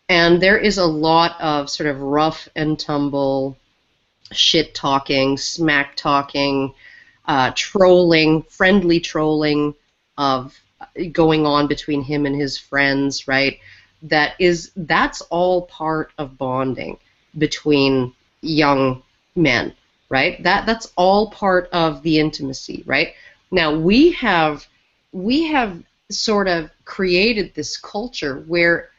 And there is a lot of sort of rough and tumble, shit talking, smack talking, trolling, friendly trolling of going on between him and his friends, right? That's all part of bonding between young men, right? That's all part of the intimacy, right? Now we have sort of created this culture where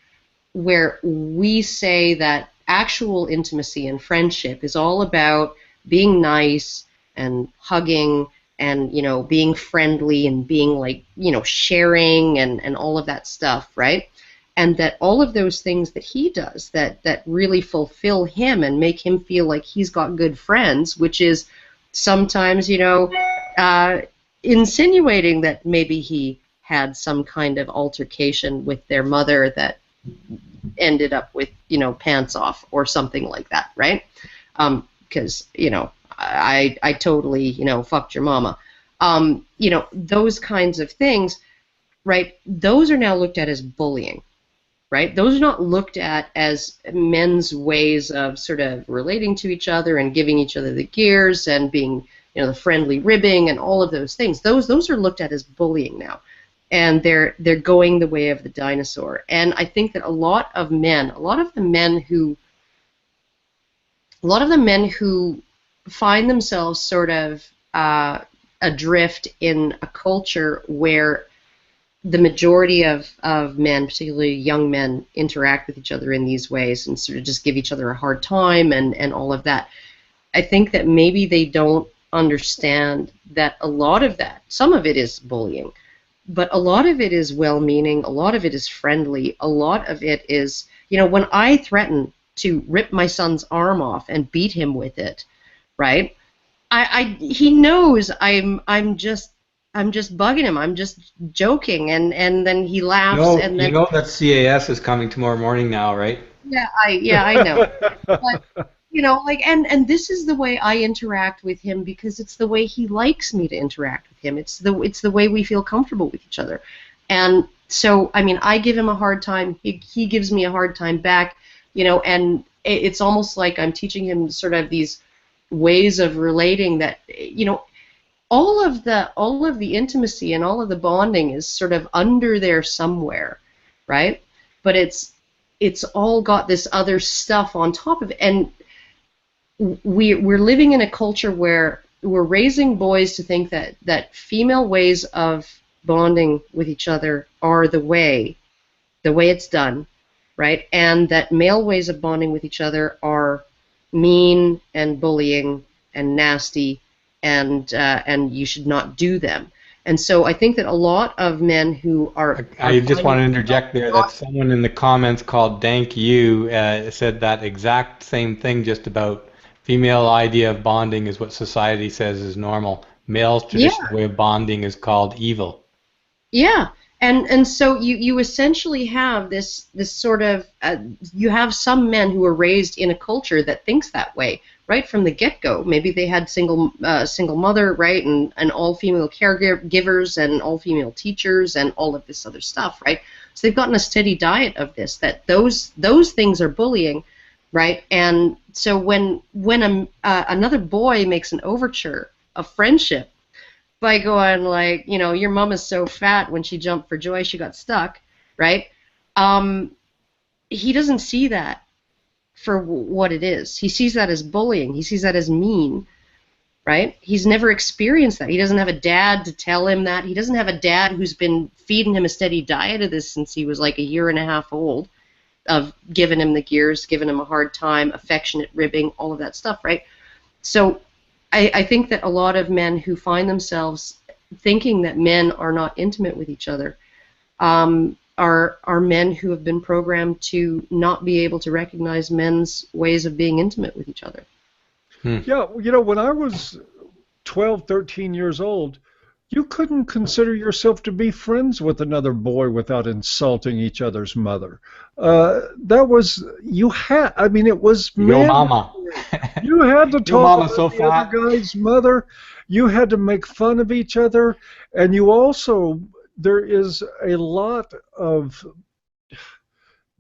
we say that actual intimacy and friendship is all about being nice and hugging and, you know, being friendly and being like, you know, sharing and all of that stuff, right? And that all of those things that he does that really fulfill him and make him feel like he's got good friends, which is sometimes, you know, insinuating that maybe he had some kind of altercation with their mother that ended up with, you know, pants off or something like that, right? Because, you know, I totally, you know, fucked your mama. You know, those kinds of things, right? Those are now looked at as bullying. Right? Those are not looked at as men's ways of sort of relating to each other and giving each other the gears and being, you know, the friendly ribbing and all of those things. Those are looked at as bullying now, and they're going the way of the dinosaur. And I think that a lot of the men who find themselves sort of adrift in a culture where the majority of men, particularly young men, interact with each other in these ways and sort of just give each other a hard time and all of that. I think that maybe they don't understand that a lot of that, some of it is bullying, but a lot of it is well-meaning, a lot of it is friendly, a lot of it is, You know, when I threaten to rip my son's arm off and beat him with it, right? He knows I'm just bugging him. I'm just joking, and then he laughs, and then you know that CAS is coming tomorrow morning now, right? yeah, I know. But you know, like, and this is the way I interact with him because it's the way he likes me to interact with him. It's the way we feel comfortable with each other. And so, I mean, I give him a hard time. He gives me a hard time back, you know, and it's almost like I'm teaching him sort of these ways of relating that, you know, all of the intimacy and all of the bonding is sort of under there somewhere, right? But it's all got this other stuff on top of it. And we're living in a culture where we're raising boys to think that female ways of bonding with each other are the way it's done, right? And that male ways of bonding with each other are mean and bullying and nasty, and you should not do them. And so I think that a lot of men who are... I just want to interject there that someone in the comments called Dank You said that exact same thing just about female idea of bonding is what society says is normal. Male's traditional way of bonding is called evil. Yeah, and so you essentially have this sort of you have some men who are raised in a culture that thinks that way right from the get-go. Maybe they had single mother, right, and all female caregivers and all female teachers and all of this other stuff, right? So they've gotten a steady diet of this, that those things are bullying, right? And so when another boy makes an overture of friendship by going like, you know, your mom is so fat, when she jumped for joy she got stuck, right? He doesn't see that for what it is. He sees that as bullying. He sees that as mean, right? He's never experienced that. He doesn't have a dad to tell him that. He doesn't have a dad who's been feeding him a steady diet of this since he was like a year and a half old, of giving him the gears, giving him a hard time, affectionate ribbing, all of that stuff, right? So I think that a lot of men who find themselves thinking that men are not intimate with each other are men who have been programmed to not be able to recognize men's ways of being intimate with each other. Yeah, you know, when I was 12, 13 years old, you couldn't consider yourself to be friends with another boy without insulting each other's mother. That was, you had, I mean, it was... Yo mama. You had to talk about so the other guy's mother. You had to make fun of each other. And you also, there is a lot of...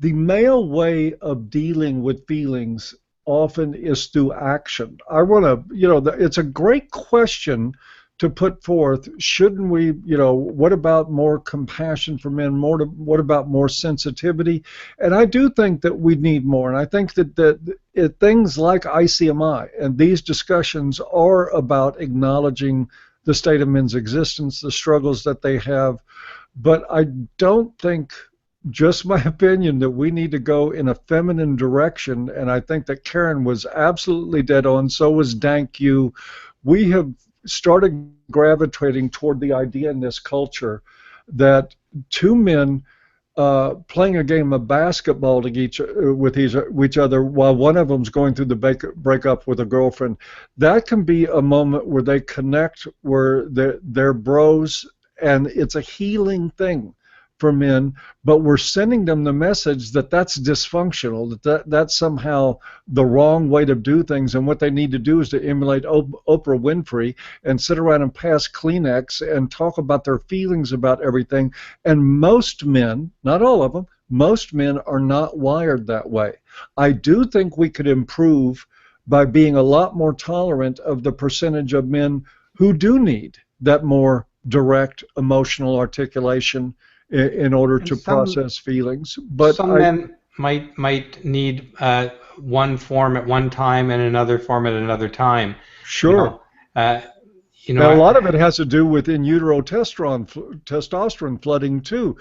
The male way of dealing with feelings often is through action. I want to, you know, it's a great question to put forth. Shouldn't we, you know, what about more compassion for men? What about more sensitivity? And I do think that we need more. And I think that things like ICMI and these discussions are about acknowledging the state of men's existence, the struggles that they have. But I don't think, just my opinion, that we need to go in a feminine direction. And I think that Karen was absolutely dead on. So was Dank You. We have started gravitating toward the idea in this culture that two men playing a game of basketball with each other while one of them's going through the breakup with a girlfriend, that can be a moment where they connect, where they're bros, and it's a healing thing for men, but we're sending them the message that that's dysfunctional, that's somehow the wrong way to do things, and what they need to do is to emulate Oprah Winfrey and sit around and pass Kleenex and talk about their feelings about everything. And most men, not all of them, most men are not wired that way. I do think we could improve by being a lot more tolerant of the percentage of men who do need that more direct emotional articulation in order to process feelings. But some men might need one form at one time and another form at another time. Sure. Now, a lot of it has to do with in utero testosterone flooding too,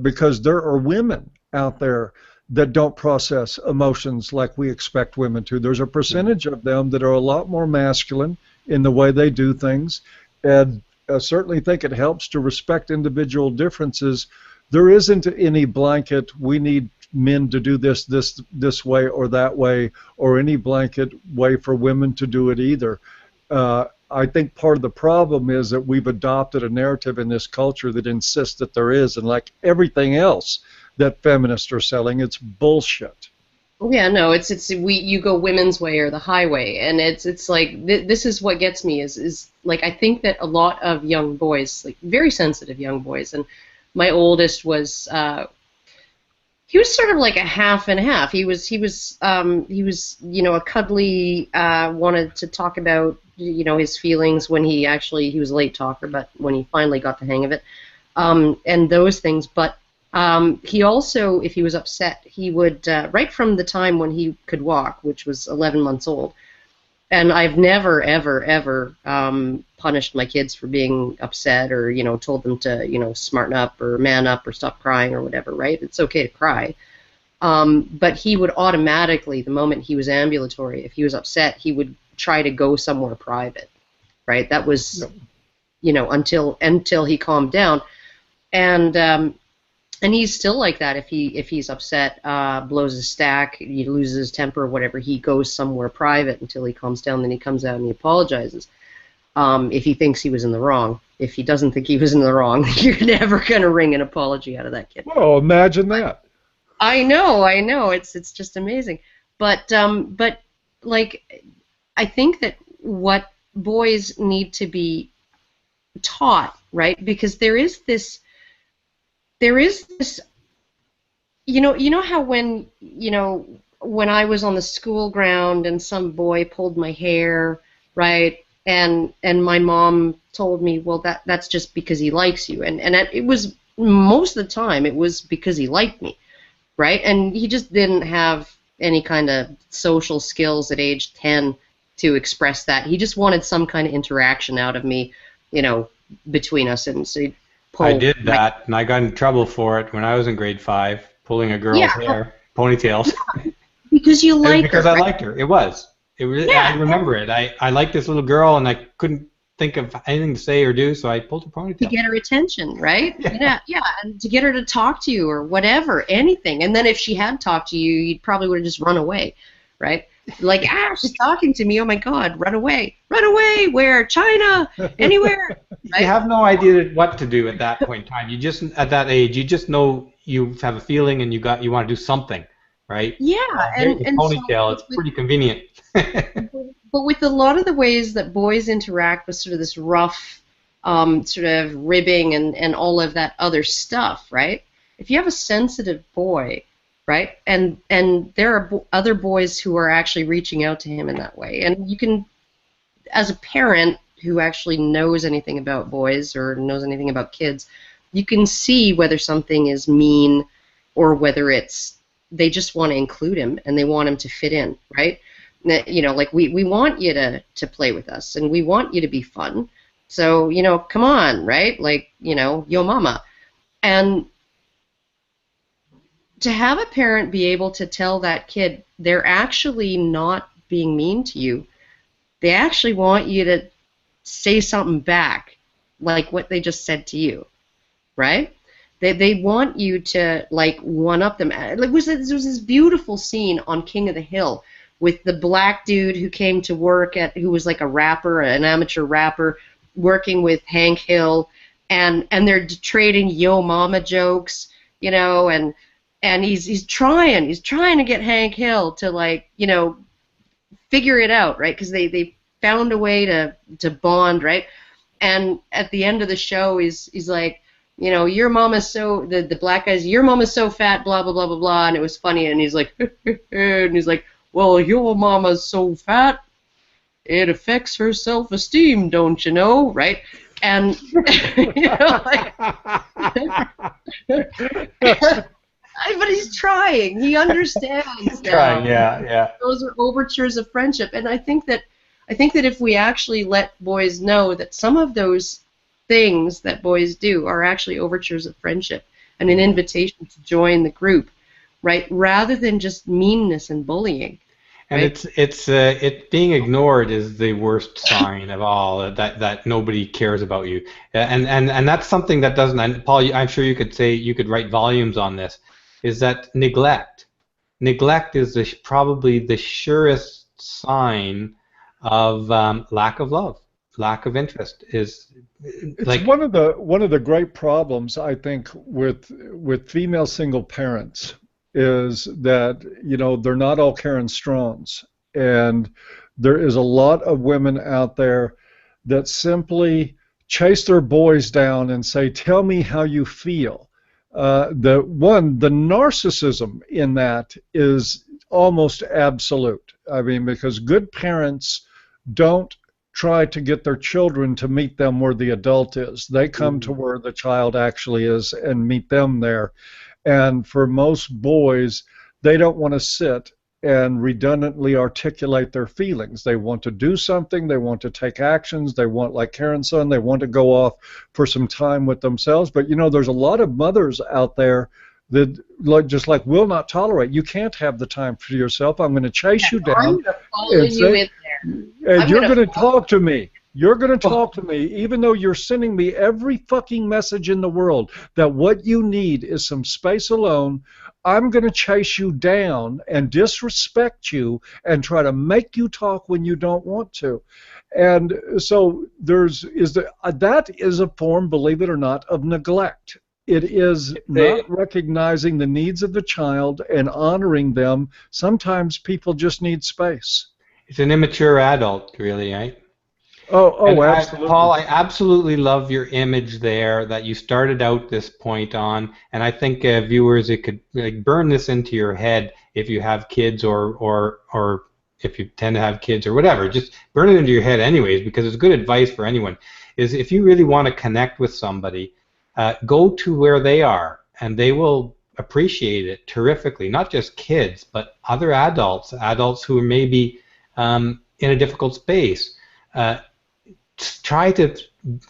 because there are women out there that don't process emotions like we expect women to. There's a percentage of them that are a lot more masculine in the way they do things, and I certainly think it helps to respect individual differences. There isn't any blanket, we need men to do this way or that way, or any blanket way for women to do it either. I think part of the problem is that we've adopted a narrative in this culture that insists that there is, and like everything else that feminists are selling, it's bullshit. Yeah, no, you go women's way or the highway, and it's like this is what gets me is like I think that a lot of young boys, like very sensitive young boys, and my oldest was he was sort of like a half and half. He was a cuddly, wanted to talk about his feelings when he was a late talker, but when he finally got the hang of it, and those things. But he also, if he was upset, he would right from the time when he could walk, which was 11 months old. And I've never, ever, ever punished my kids for being upset or, told them to, smarten up or man up or stop crying or whatever, right? It's okay to cry. But he would automatically, the moment he was ambulatory, if he was upset, he would try to go somewhere private, right? That was, until he calmed down. And he's still like that. If he's upset, blows his stack, he loses his temper or whatever, he goes somewhere private until he calms down. Then he comes out and he apologizes. If he thinks he was in the wrong. If he doesn't think he was in the wrong, you're never going to wring an apology out of that kid. Oh, imagine that. I know. It's just amazing. But like, I think that what boys need to be taught, right? Because there is this, you know how when I was on the school ground and some boy pulled my hair, right, and my mom told me, well, that's just because he likes you, and it was most of the time it was because he liked me, right, and he just didn't have any kind of social skills at age 10 to express that. He just wanted some kind of interaction out of me, between us, and so he'd pull. I did that, and I got in trouble for it when I was in grade 5, pulling a girl's hair, ponytails. Because you liked her. Because I liked her. It was. It really. Yeah. I remember it. I liked this little girl, and I couldn't think of anything to say or do, so I pulled her ponytail. To get her attention, right? Yeah, and to get her to talk to you or whatever, anything. And then if she had talked to you, you probably would have just run away, right? Like, she's talking to me. Oh my God, run away! Run away! Where? China? Anywhere? Right? You have no idea what to do at that point in time. You just, at that age, you just know you have a feeling and you want to do something, right? Yeah, and ponytail. It's pretty convenient. But with a lot of the ways that boys interact with sort of this rough, sort of ribbing and all of that other stuff, right? If you have a sensitive boy, right, and there are other boys who are actually reaching out to him in that way, and you can, as a parent who actually knows anything about boys or knows anything about kids, you can see whether something is mean or whether it's they just want to include him and they want him to fit in, right? Like we want you to play with us and we want you to be fun. So, come on, right? Like, yo mama. And to have a parent be able to tell that kid they're actually not being mean to you, they actually want you to say something back, like what they just said to you, right? They want you to, like, one-up them. Like, there was this beautiful scene on King of the Hill with the black dude who came to work who was like a rapper, an amateur rapper, working with Hank Hill, and they're trading yo mama jokes, and he's trying to get Hank Hill to, like, figure it out, right? Because they found a way to bond, right? And at the end of the show, he's like, your mama's so, the black guy's, your mama's so fat, blah, blah, blah, blah, blah, and it was funny, and he's like, and he's like, well, your mama's so fat, it affects her self-esteem, don't you know, right? And, like, but he's trying. He understands. He's trying, yeah. Those are overtures of friendship, and I think that if we actually let boys know that some of those things that boys do are actually overtures of friendship and an invitation to join the group, right? Rather than just meanness and bullying. And right? it's being ignored is the worst sign of all. That nobody cares about you, and that's something that doesn't. And Paul, I'm sure you could write volumes on this. is that neglect. Neglect is probably the surest sign of lack of love, lack of interest. It's like one of the great problems, I think, with female single parents is that, you know, they're not all Karen Straughns, and there is a lot of women out there that simply chase their boys down and say, "Tell me how you feel." The narcissism in that is almost absolute. I mean, because good parents don't try to get their children to meet them where the adult is. They come to where the child actually is and meet them there. And for most boys, they don't want to sit and redundantly articulate their feelings. They want to do something, they want to take actions, they want, like Karen's son, they want to go off for some time with themselves. But you know, there's a lot of mothers out there that just like will not tolerate. You can't have the time for yourself. I'm going to chase you down. I'm going to follow you in there. And you're going to talk to me. You're going to talk to me, even though you're sending me every fucking message in the world that what you need is some space alone. I'm going to chase you down and disrespect you and try to make you talk when you don't want to. And so that is a form, believe it or not, of neglect. It is not recognizing the needs of the child and honoring them. Sometimes people just need space. It's an immature adult, really, right? Oh, absolutely. Paul, I absolutely love your image there that you started out this point on, and I think viewers, it could like burn this into your head if you have kids or if you tend to have kids or whatever. Just burn it into your head anyways, because it's good advice for anyone. Is if you really want to connect with somebody, go to where they are, and they will appreciate it terrifically. Not just kids, but other adults who are maybe in a difficult space. Try to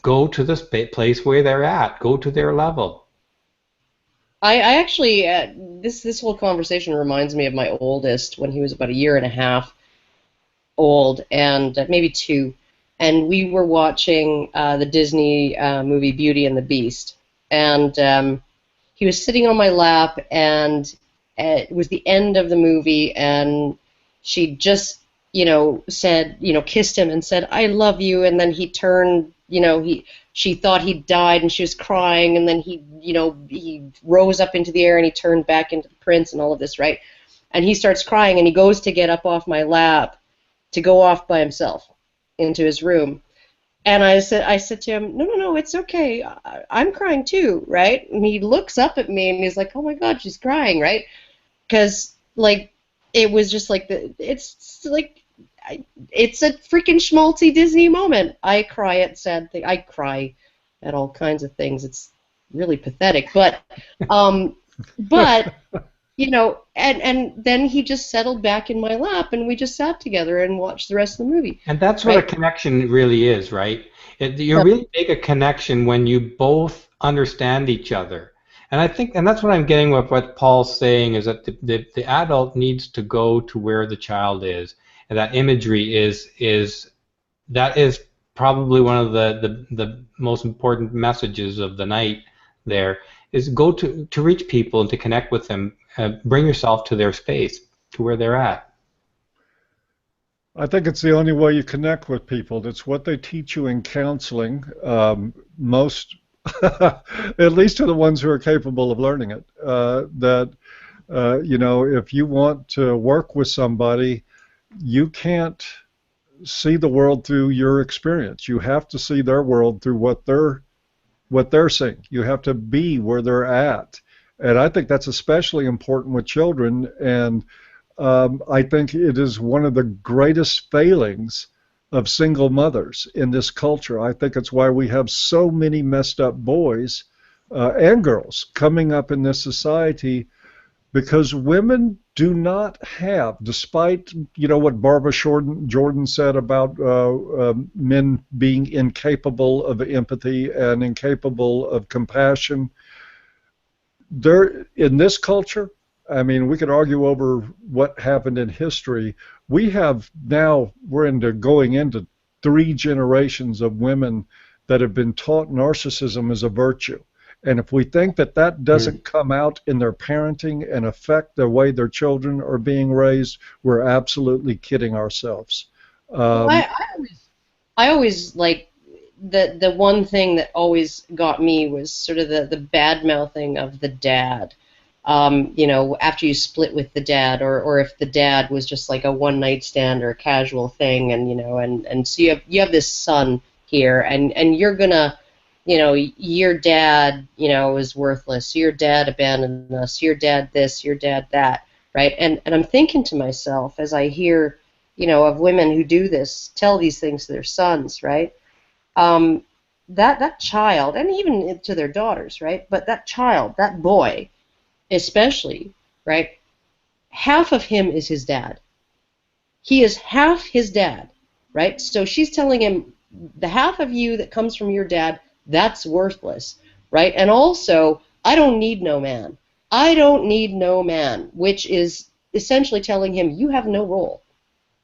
go to the place where they're at. Go to their level. I actually, this whole conversation reminds me of my oldest when he was about 1.5 years old, and maybe 2. And we were watching the Disney movie Beauty and the Beast. And he was sitting on my lap, and it was the end of the movie, and she just, said, kissed him and said, "I love you," and then he turned, she thought he died and she was crying, and then he rose up into the air and he turned back into the prince and all of this, right? And he starts crying and he goes to get up off my lap to go off by himself into his room. And I said to him, no, it's okay. I'm crying too, right? And he looks up at me and he's like, "Oh my God, she's crying," right? Because, it was just it's a freaking schmaltzy Disney moment. I cry at sad things. I cry at all kinds of things. It's really pathetic. But, and then he just settled back in my lap, and we just sat together and watched the rest of the movie. And that's what a connection really is, right? You really make a connection when you both understand each other. And I think, and that's what I'm getting with what Paul's saying, is that the adult needs to go to where the child is. And that imagery is probably one of the most important messages of the night there, is go to reach people and to connect with them. Bring yourself to their space, to where they're at. I think it's the only way you connect with people. It's what they teach you in counseling. Most, at least to the ones who are capable of learning it, if you want to work with somebody, you can't see the world through your experience. You have to see their world through what they're seeing. You have to be where they're at. And I think that's especially important with children, and I think it is one of the greatest failings of single mothers in this culture. I think it's why we have so many messed up boys and girls coming up in this society, because women do not have, despite what Barbara Jordan said about men being incapable of empathy and incapable of compassion. In this culture, I mean, we could argue over what happened in history. We're going into 3 generations of women that have been taught narcissism as a virtue. And if we think that that doesn't come out in their parenting and affect the way their children are being raised, we're absolutely kidding ourselves. Well, I always like the one thing that always got me was sort of the bad mouthing of the dad. You know, after you split with the dad, or if the dad was just like a one night stand or a casual thing, and you know, and so you have this son here, and you're gonna, you know, your dad, you know, is worthless. Your dad abandoned us. Your dad this. Your dad that. Right? And I'm thinking to myself as I hear, you know, of women who do this, tell these things to their sons, right? That child, and even to their daughters, right? But that child, that boy, especially, right? Half of him is his dad. He is half his dad, right? So she's telling him the half of you that comes from your dad, that's worthless, right? And also, I don't need no man. I don't need no man, which is essentially telling him you have no role.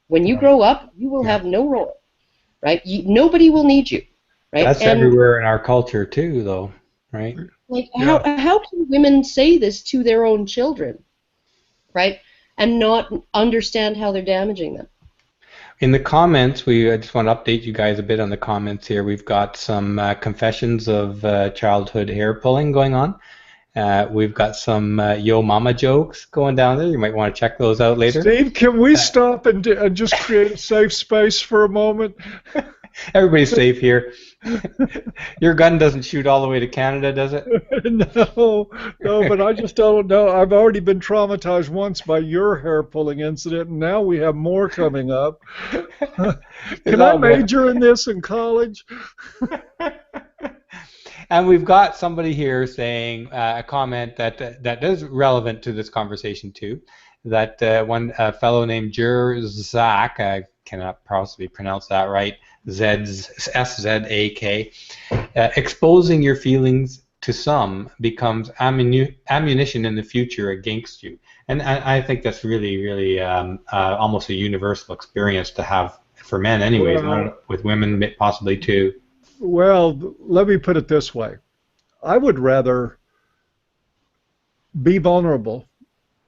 When you grow up, you will have no role, right? Nobody will need you, right? That's everywhere in our culture too, though, right? Like, how can women say this to their own children, right, and not understand how they're damaging them? In the comments, I just want to update you guys a bit on the comments here. We've got some confessions of childhood hair pulling going on. We've got some yo mama jokes going down there. You might want to check those out later. Steve, can we stop and just create a safe space for a moment? Everybody's safe here. Your gun doesn't shoot all the way to Canada, does it? No, but I just don't know. I've already been traumatized once by your hair pulling incident, and now we have more coming up. Can I major in this in college? And we've got somebody here saying a comment that is relevant to this conversation too. That one fellow named Zak, I cannot possibly pronounce that right, S-Z-A-K, exposing your feelings to some becomes ammunition in the future against you. And I think that's really, really almost a universal experience to have for men anyways, with women possibly too. Well, let me put it this way. I would rather be vulnerable,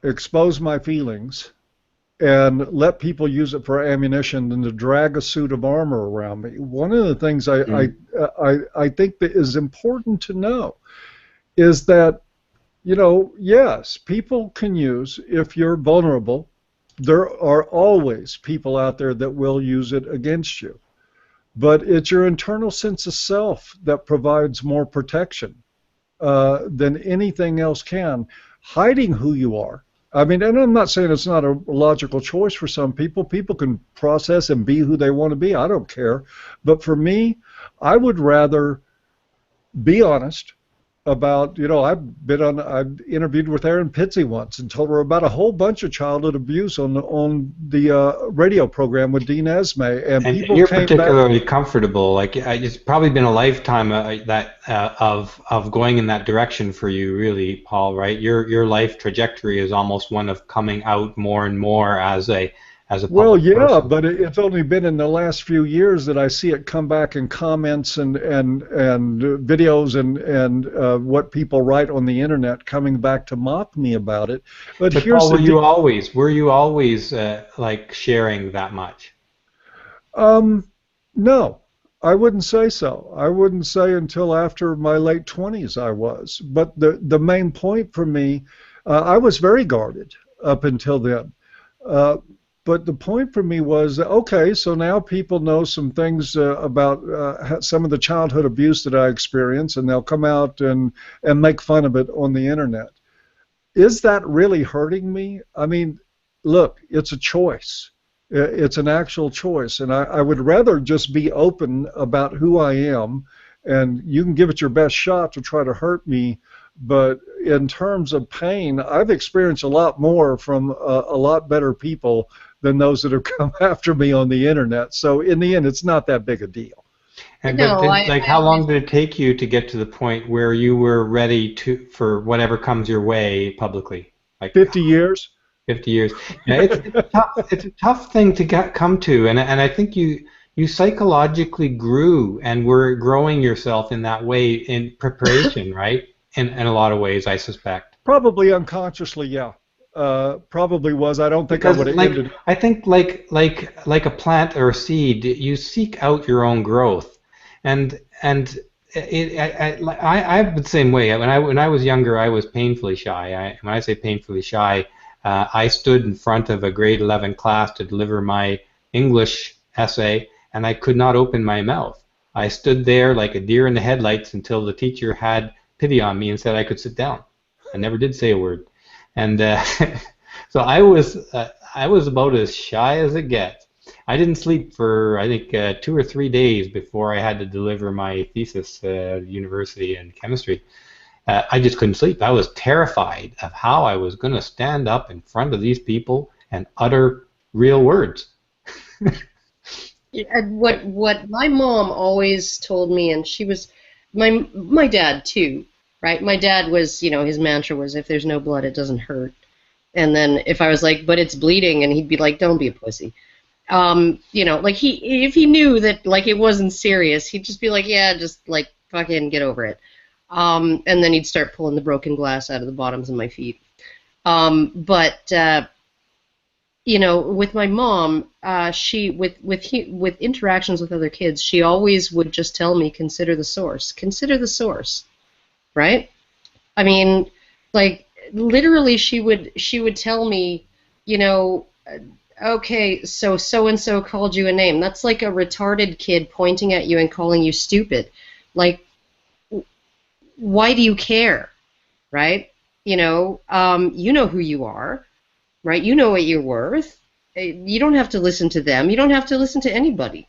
expose my feelings, and let people use it for ammunition than to drag a suit of armor around me. One of the things I think that is important to know is that, you know, yes, people can use, if you're vulnerable, there are always people out there that will use it against you. But it's your internal sense of self that provides more protection than anything else can. Hiding who you are. I mean, and I'm not saying it's not a logical choice for some people. People can process and be who they want to be. I don't care. But for me, I would rather be honest about, you know, I interviewed with Erin Pitsey once and told her about a whole bunch of childhood abuse on the radio program with Dean Esme, and people you're came particularly back, comfortable. Like it's probably been a lifetime of going in that direction for you, really, Paul. Right? Your life trajectory is almost one of coming out more and more as a well, yeah, person. but it's only been in the last few years that I see it come back in comments and videos and what people write on the internet coming back to mock me about it. But here's Paul, were you always like sharing that much? No, I wouldn't say so. I wouldn't say until after my late 20s I was. But the main point for me, I was very guarded up until then. But the point for me was, okay, so now people know some things about some of the childhood abuse that I experienced, and they'll come out and make fun of it on the internet. Is that really hurting me? I mean, look, it's a choice. It's an actual choice, and I would rather just be open about who I am, and you can give it your best shot to try to hurt me. But in terms of pain, I've experienced a lot more from a lot better people than those that have come after me on the internet. So in the end, it's not that big a deal. And how long did it take you to get to the point where you were ready for whatever comes your way publicly? Like 50 years. 50 years. Yeah, it's a tough thing to come to, and I think you psychologically grew and were growing yourself in that way in preparation, right? in a lot of ways, I suspect. Probably unconsciously, yeah. Probably was. I don't think I Because would have like ended. I think like a plant or a seed, you seek out your own growth, and I'm the same way. When I was younger, I was painfully shy. When I say painfully shy, I stood in front of a grade 11 class to deliver my English essay, and I could not open my mouth. I stood there like a deer in the headlights until the teacher had pity on me and said I could sit down. I never did say a word, and so I was about as shy as it gets. I didn't sleep for I think 2 or 3 days before I had to deliver my thesis at university in chemistry. I just couldn't sleep. I was terrified of how I was going to stand up in front of these people and utter real words. And what my mom always told me, and she was my dad too, right? My dad was, his mantra was, if there's no blood, it doesn't hurt. And then if I was like, but it's bleeding, and he'd be like, don't be a pussy. Like if he knew that like it wasn't serious, he'd just be like, yeah, just like fucking get over it. And then he'd start pulling the broken glass out of the bottoms of my feet. With my mom, she with interactions with other kids, she always would just tell me, consider the source, right? I mean, like literally, she would tell me, okay, so and so called you a name. That's like a retarded kid pointing at you and calling you stupid. Like, why do you care, right? You know who you are. Right? You know what you're worth. You don't have to listen to them. You don't have to listen to anybody,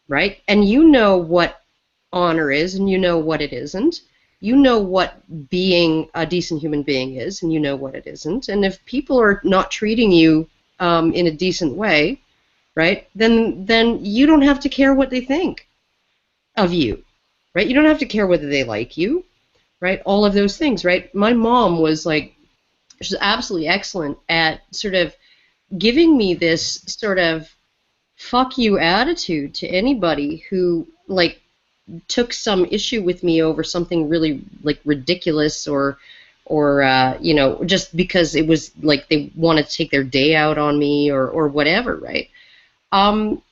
right? And you know what honor is, and you know what it isn't. You know what being a decent human being is, and you know what it isn't. And if people are not treating you in a decent way, right, then you don't have to care what they think of you, right? You don't have to care whether they like you, right? All of those things, right? My mom was like, she's absolutely excellent at sort of giving me this sort of fuck you attitude to anybody who like took some issue with me over something really like ridiculous or just because it was like they wanted to take their day out on me or whatever, right? And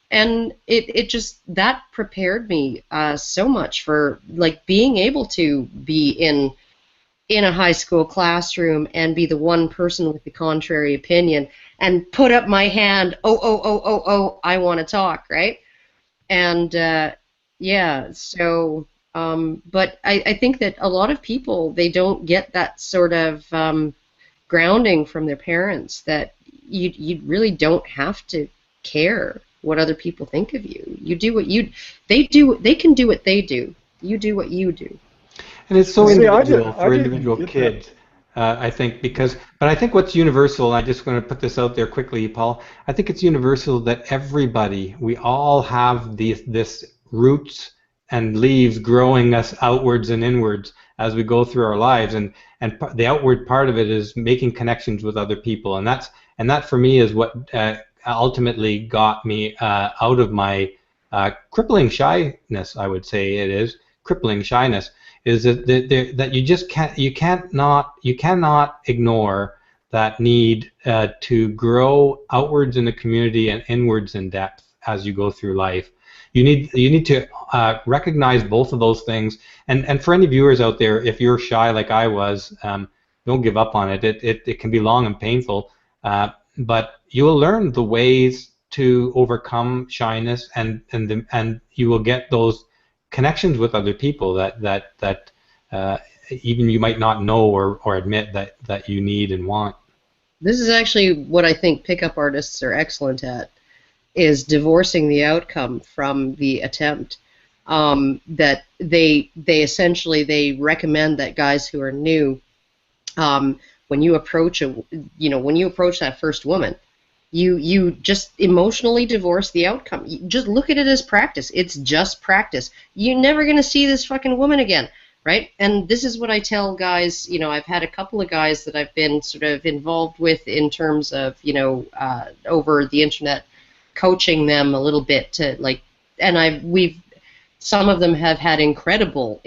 it just that prepared me so much for like being able to be in a high school classroom and be the one person with the contrary opinion and put up my hand, I want to talk, right? And but I think that a lot of people, they don't get that sort of grounding from their parents that you really don't have to care what other people think of you. You do what they can do what they do. You do what you do. And it's so See, individual I for didn't individual get kids, I think, but I think what's universal, and I'm just going to put this out there quickly, Paul, I think it's universal that we all have this roots and leaves growing us outwards and inwards as we go through our lives, and the outward part of it is making connections with other people, and that for me is what ultimately got me out of my crippling shyness. I would say it is crippling shyness. Is that you cannot ignore that need to grow outwards in the community and inwards in depth as you go through life. You need to recognize both of those things. And for any viewers out there, if you're shy like I was, don't give up on it. It can be long and painful, but you will learn the ways to overcome shyness, and you will get those connections with other people that even you might not know or admit that you need and want. This is actually what I think pickup artists are excellent at, is divorcing the outcome from the attempt. That they essentially recommend that guys who are new, when you approach that first woman, you just emotionally divorce the outcome. You just look at it as practice. It's just practice. You're never going to see this fucking woman again, right? And this is what I tell guys. I've had a couple of guys that I've been sort of involved with in terms of, over the internet, coaching them a little bit to like, and we've some of them have had incredible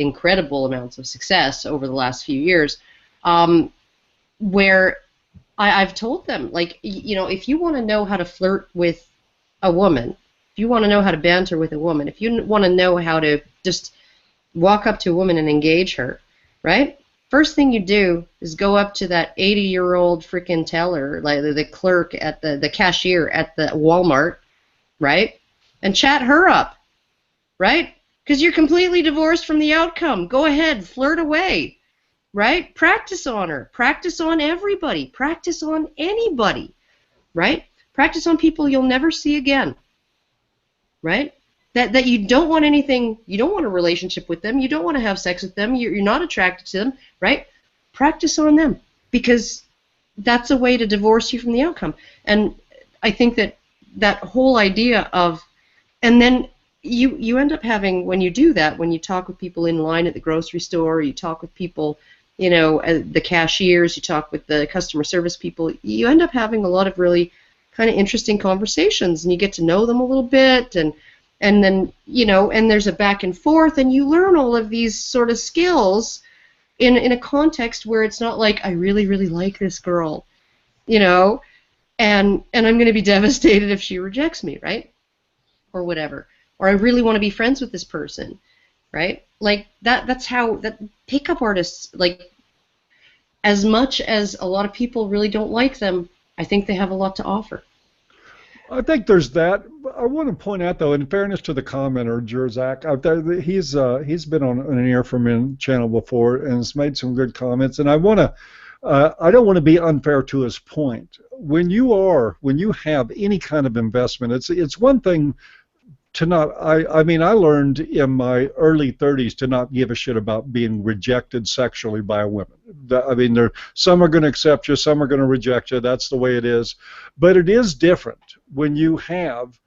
amounts of success over the last few years, where I've told them, like, you know, if you want to know how to flirt with a woman, if you want to know how to banter with a woman, if you want to know how to just walk up to a woman and engage her, right? First thing you do is go up to that 80-year-old freaking teller, like the clerk at the cashier at the Walmart, right? And chat her up, right? Because you're completely divorced from the outcome. Go ahead, flirt away. Right? Practice on her. Practice on everybody. Practice on anybody. Right? Practice on people you'll never see again. Right? That you don't want anything, you don't want a relationship with them, you don't want to have sex with them, you're not attracted to them, right? Practice on them, because that's a way to divorce you from the outcome. And I think that whole idea of, and then you end up having, when you do that, when you talk with people in line at the grocery store, you talk with people, you know, the cashiers, you talk with the customer service people, you end up having a lot of really kind of interesting conversations, and you get to know them a little bit, and then, you know, and there's a back and forth, and you learn all of these sort of skills in a context where it's not like, I really, really like this girl, you know, and I'm going to be devastated if she rejects me, right? Or whatever. Or I really want to be friends with this person, right? Like, that's how, that pickup artists, like, as much as a lot of people really don't like them, I think they have a lot to offer. I think there's that. I want to point out, though, in fairness to the commenter, Jerzak, he's been on an Ear for Men channel before and has made some good comments. And I don't want to be unfair to his point. When you have any kind of investment, it's one thing to not. I mean, I learned in my early 30s to not give a shit about being rejected sexually by a woman. I mean, some are going to accept you, some are going to reject you. That's the way it is. But it is different when you have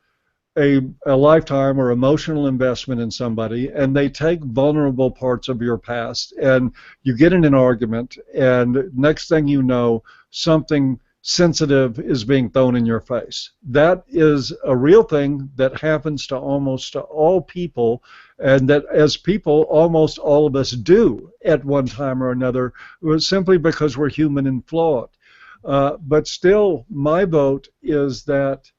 a lifetime or emotional investment in somebody, and they take vulnerable parts of your past, and you get in an argument, and next thing you know, something sensitive is being thrown in your face. That is a real thing that happens to almost all people, and that as people, almost all of us do at one time or another, simply because we're human and flawed. But still, my vote is that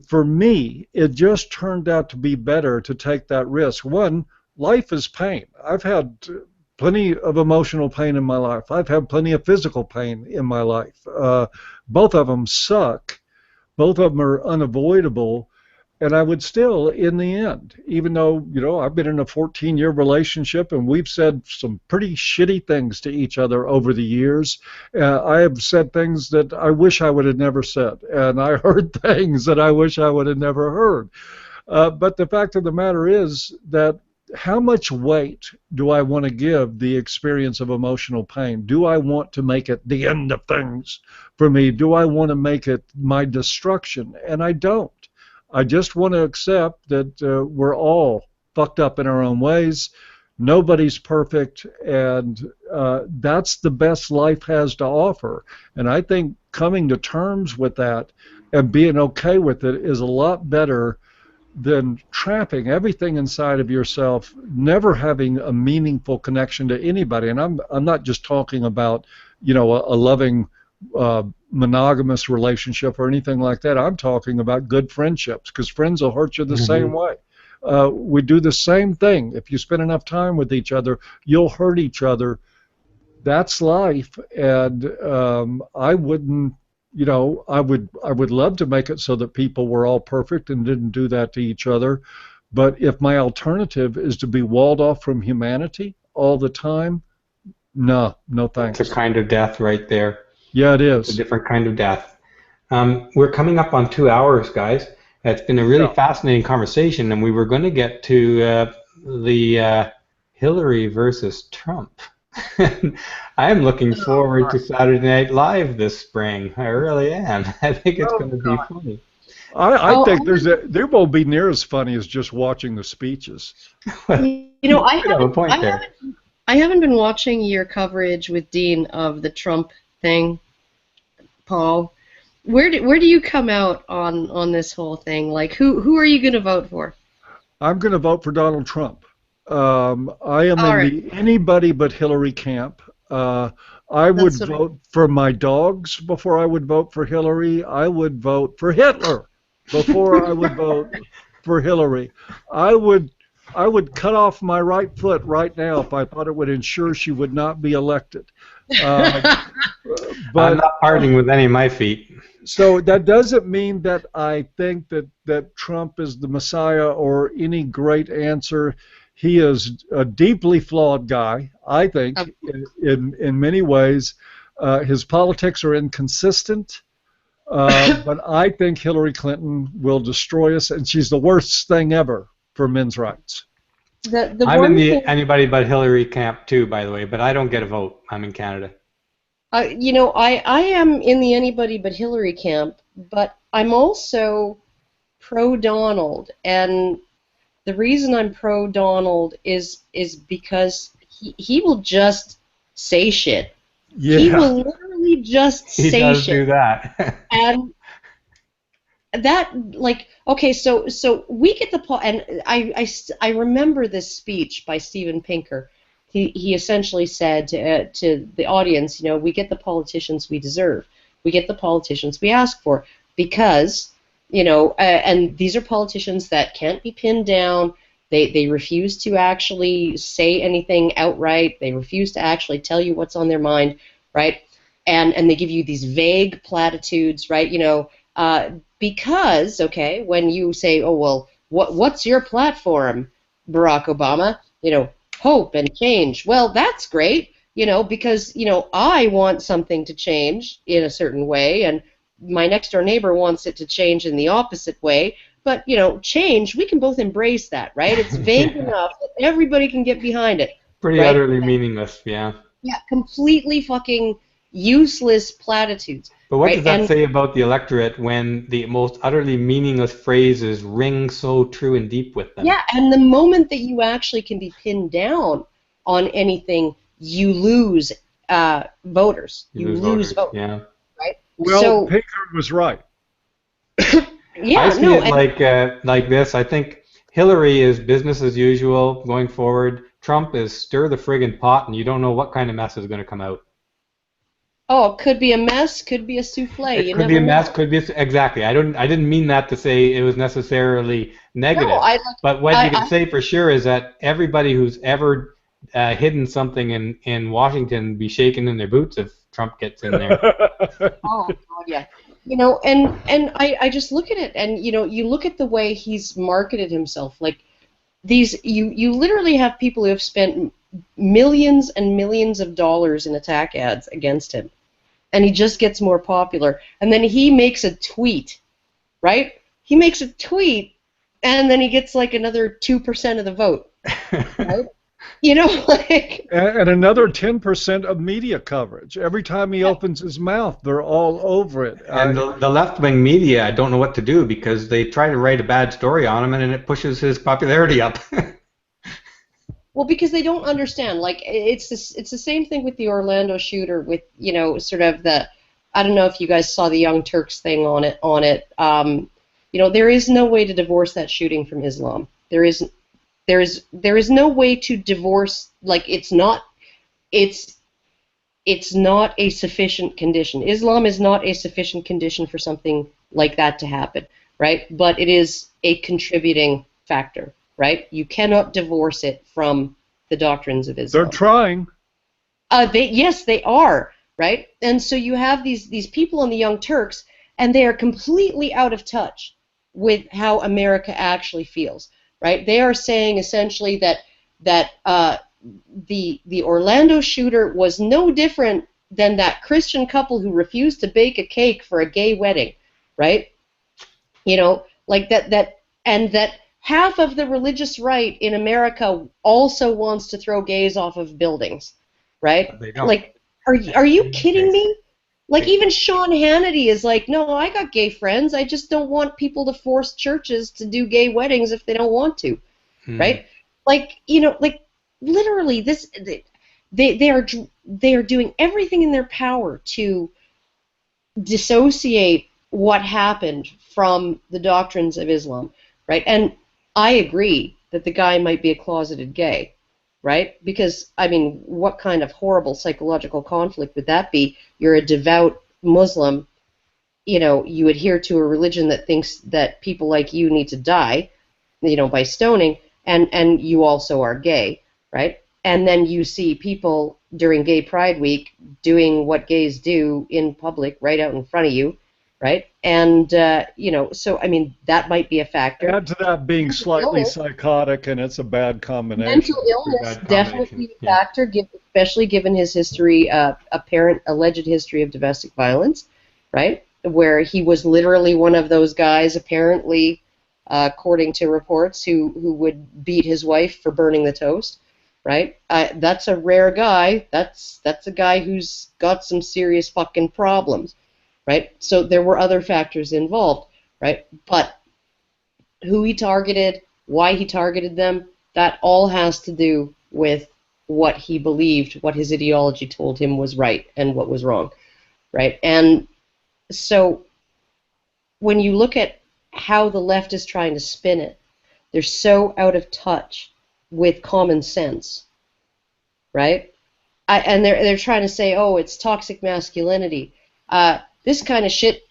for me, it just turned out to be better to take that risk. One, life is pain. I've had plenty of emotional pain in my life. I've had plenty of physical pain in my life. Both of them suck. Both of them are unavoidable. And I would still, in the end, even though, you know, I've been in a 14-year relationship and we've said some pretty shitty things to each other over the years, I have said things that I wish I would have never said. And I heard things that I wish I would have never heard. But the fact of the matter is that how much weight do I want to give the experience of emotional pain? Do I want to make it the end of things for me? Do I want to make it my destruction? And I don't. I just want to accept that we're all fucked up in our own ways. Nobody's perfect, and that's the best life has to offer. And I think coming to terms with that and being okay with it is a lot better than trapping everything inside of yourself, never having a meaningful connection to anybody. And I'm not just talking about, you know, a loving monogamous relationship or anything like that. I'm talking about good friendships, because friends will hurt you the same way. We do the same thing. If you spend enough time with each other, you'll hurt each other. That's life, and I wouldn't, you know, I would love to make it so that people were all perfect and didn't do that to each other. But if my alternative is to be walled off from humanity all the time, no thanks. It's a kind of death right there. Yeah, it is. It's a different kind of death. We're coming up on 2 hours, guys. It's been a really fascinating conversation, and we were going to get to the Hilary versus Trump. I am looking forward to Saturday Night Live this spring. I really am. I think it's going to be funny. I think there won't be near as funny as just watching the speeches. You know, I haven't been watching your coverage with Dean of the Trump thing, Paul. Where do you come out on this whole thing? Like, who are you going to vote for? I'm going to vote for Donald Trump. I am All in right. the anybody but Hillary camp. I would That's what vote for my dogs before I would vote for Hillary. I would vote for Hitler before I would vote for Hillary. I would cut off my right foot right now if I thought it would ensure she would not be elected. I'm But not parting with any of my feet. so that doesn't mean that I think that Trump is the Messiah or any great answer. He is a deeply flawed guy, I think, in many ways. His politics are inconsistent, but I think Hillary Clinton will destroy us, and she's the worst thing ever for men's rights. I'm in the anybody but Hillary camp too, by the way, but I don't get a vote. I'm in Canada. You know, I am in the anybody but Hillary camp, but I'm also pro-Donald, and the reason I'm pro-Donald is because he will just say shit. Yeah. He will literally just He say does shit. do that. And that, like, okay, so we get the and I remember this speech by Steven Pinker. He essentially said to the audience, you know, we get the politicians we deserve. We get the politicians we ask for because, you know, and these are politicians that can't be pinned down. They refuse to actually say anything outright. They refuse to actually tell you what's on their mind, right? And they give you these vague platitudes, right? You know, because, okay, when you say, oh, well, what's your platform, Barack Obama? You know, hope and change. Well, that's great, you know, because, you know, I want something to change in a certain way, and my next door neighbor wants it to change in the opposite way. But, you know, change, we can both embrace that, right? It's vague enough that everybody can get behind it. Pretty right? utterly meaningless, yeah. Yeah, completely fucking useless platitudes. But what right? does that And say about the electorate when the most utterly meaningless phrases ring so true and deep with them? yeah, and the moment that you actually can be pinned down on anything, you lose voters. You lose votes. Yeah. Right? Well, So, Pinker was right. yeah, I see no, it like this. I think Hillary is business as usual going forward. Trump is stir the friggin' pot, and you don't know what kind of mess is going to come out. oh, it could be a mess, could be a souffle. It You could never be a mess, know. could be exactly. I didn't mean that to say it was necessarily negative. No, But what you can say for sure is that everybody who's ever hidden something in Washington be shaking in their boots if Trump gets in there. Oh, God, yeah. You know, and I just look at it, and, you know, you look at the way he's marketed himself. Like, you literally have people who have spent millions and millions of dollars in attack ads against him, and he just gets more popular. And then he makes a tweet, right? He makes a tweet, and then he gets like another 2% of the vote, right? You know, like. And another 10% of media coverage. Every time he opens his mouth, they're all over it. And the left-wing media, I don't know what to do because they try to write a bad story on him, and it pushes his popularity up. Well, because they don't understand. Like, it's the same thing with the Orlando shooter. With, you know, sort of I don't know if you guys saw the Young Turks thing on it. You know, there is no way to divorce that shooting from Islam. There is no way to divorce. Like, it's not a sufficient condition. Islam is not a sufficient condition for something like that to happen, right? But it is a contributing factor. Right? You cannot divorce it from the doctrines of Islam. They're trying. Yes, they are, right? And so you have these people on the Young Turks, and they are completely out of touch with how America actually feels, right? They are saying essentially that the Orlando shooter was no different than that Christian couple who refused to bake a cake for a gay wedding, right? You know, like that half of the religious right in America also wants to throw gays off of buildings, right? They don't. Like, are you kidding me? Like, even Sean Hannity is like, no, I got gay friends. I just don't want people to force churches to do gay weddings if they don't want to, right? Like, you know, like, literally, they are doing everything in their power to dissociate what happened from the doctrines of Islam, right? And I agree that the guy might be a closeted gay, right? Because, I mean, what kind of horrible psychological conflict would that be? You're a devout Muslim, you adhere to a religion that thinks that people like you need to die, by stoning, and you also are gay, right? And then you see people during Gay Pride Week doing what gays do in public right out in front of you, right? And, so, I mean, that might be a factor. Add to that being Mental slightly illness. psychotic, and it's a bad combination. Mental illness Bad definitely combination, a factor, especially given his history, apparent alleged history of domestic violence, right? Where he was literally one of those guys, apparently, according to reports, who would beat his wife for burning the toast, right? That's a rare guy. That's a guy who's got some serious fucking problems, right? So there were other factors involved, right? But who he targeted, why he targeted them, that all has to do with what he believed, what his ideology told him was right and what was wrong, right? And so when you look at how the left is trying to spin it, they're so out of touch with common sense, right? And they're trying to say, oh, it's toxic masculinity. This kind of shit,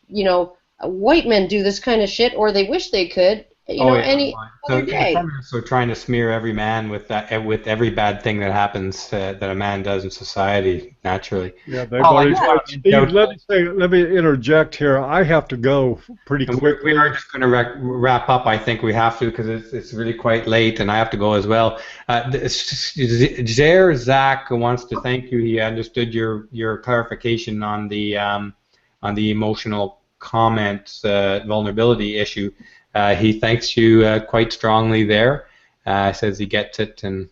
white men do this kind of shit, or they wish they could. Any other day. So trying to smear every man with every bad thing that happens that a man does in society naturally. Yeah, they've already. Steve, let me interject here. I have to go pretty quickly. We are just going to wrap up. I think we have to because it's really quite late, and I have to go as well. Zaire Zach wants to thank you. He understood your clarification on the emotional comments vulnerability issue. He thanks you quite strongly there. Says he gets it, and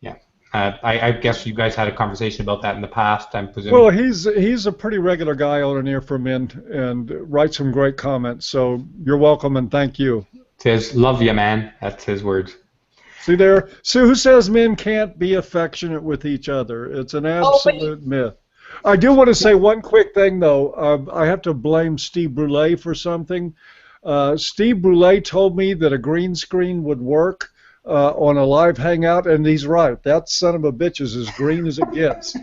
yeah, I guess you guys had a conversation about that in the past, I'm presuming. Well, he's a pretty regular guy on an Ear for Men and writes some great comments. So you're welcome and thank you. Says love you, man. That's his words. See there. So who says men can't be affectionate with each other? It's an absolute myth. I do want to say one quick thing though. I have to blame Steve Brule for something. Steve Brule told me that a green screen would work on a live hangout, and he's right. That son of a bitch is as green as it gets.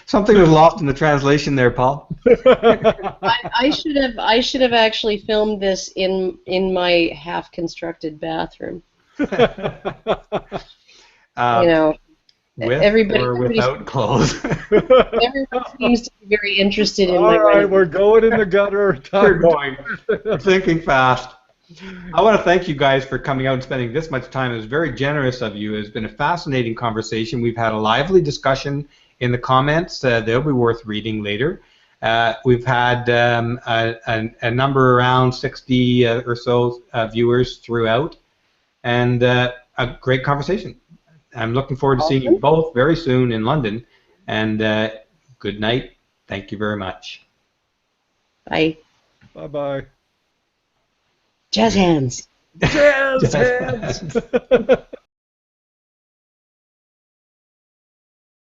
Something was lost in the translation there, Paul. I should have actually filmed this in my half-constructed bathroom. With or without clothes. Everyone seems to be very interested in my. All right, we're going in the gutter. We're going. Thinking fast. I want to thank you guys for coming out and spending this much time. It was very generous of you. It's been a fascinating conversation. We've had a lively discussion in the comments. They'll be worth reading later. We've had a number around 60 or so viewers throughout, and a great conversation. I'm looking forward to seeing you both very soon in London. And good night. Thank you very much. Bye. Bye-bye. Jazz hands. Jazz hands.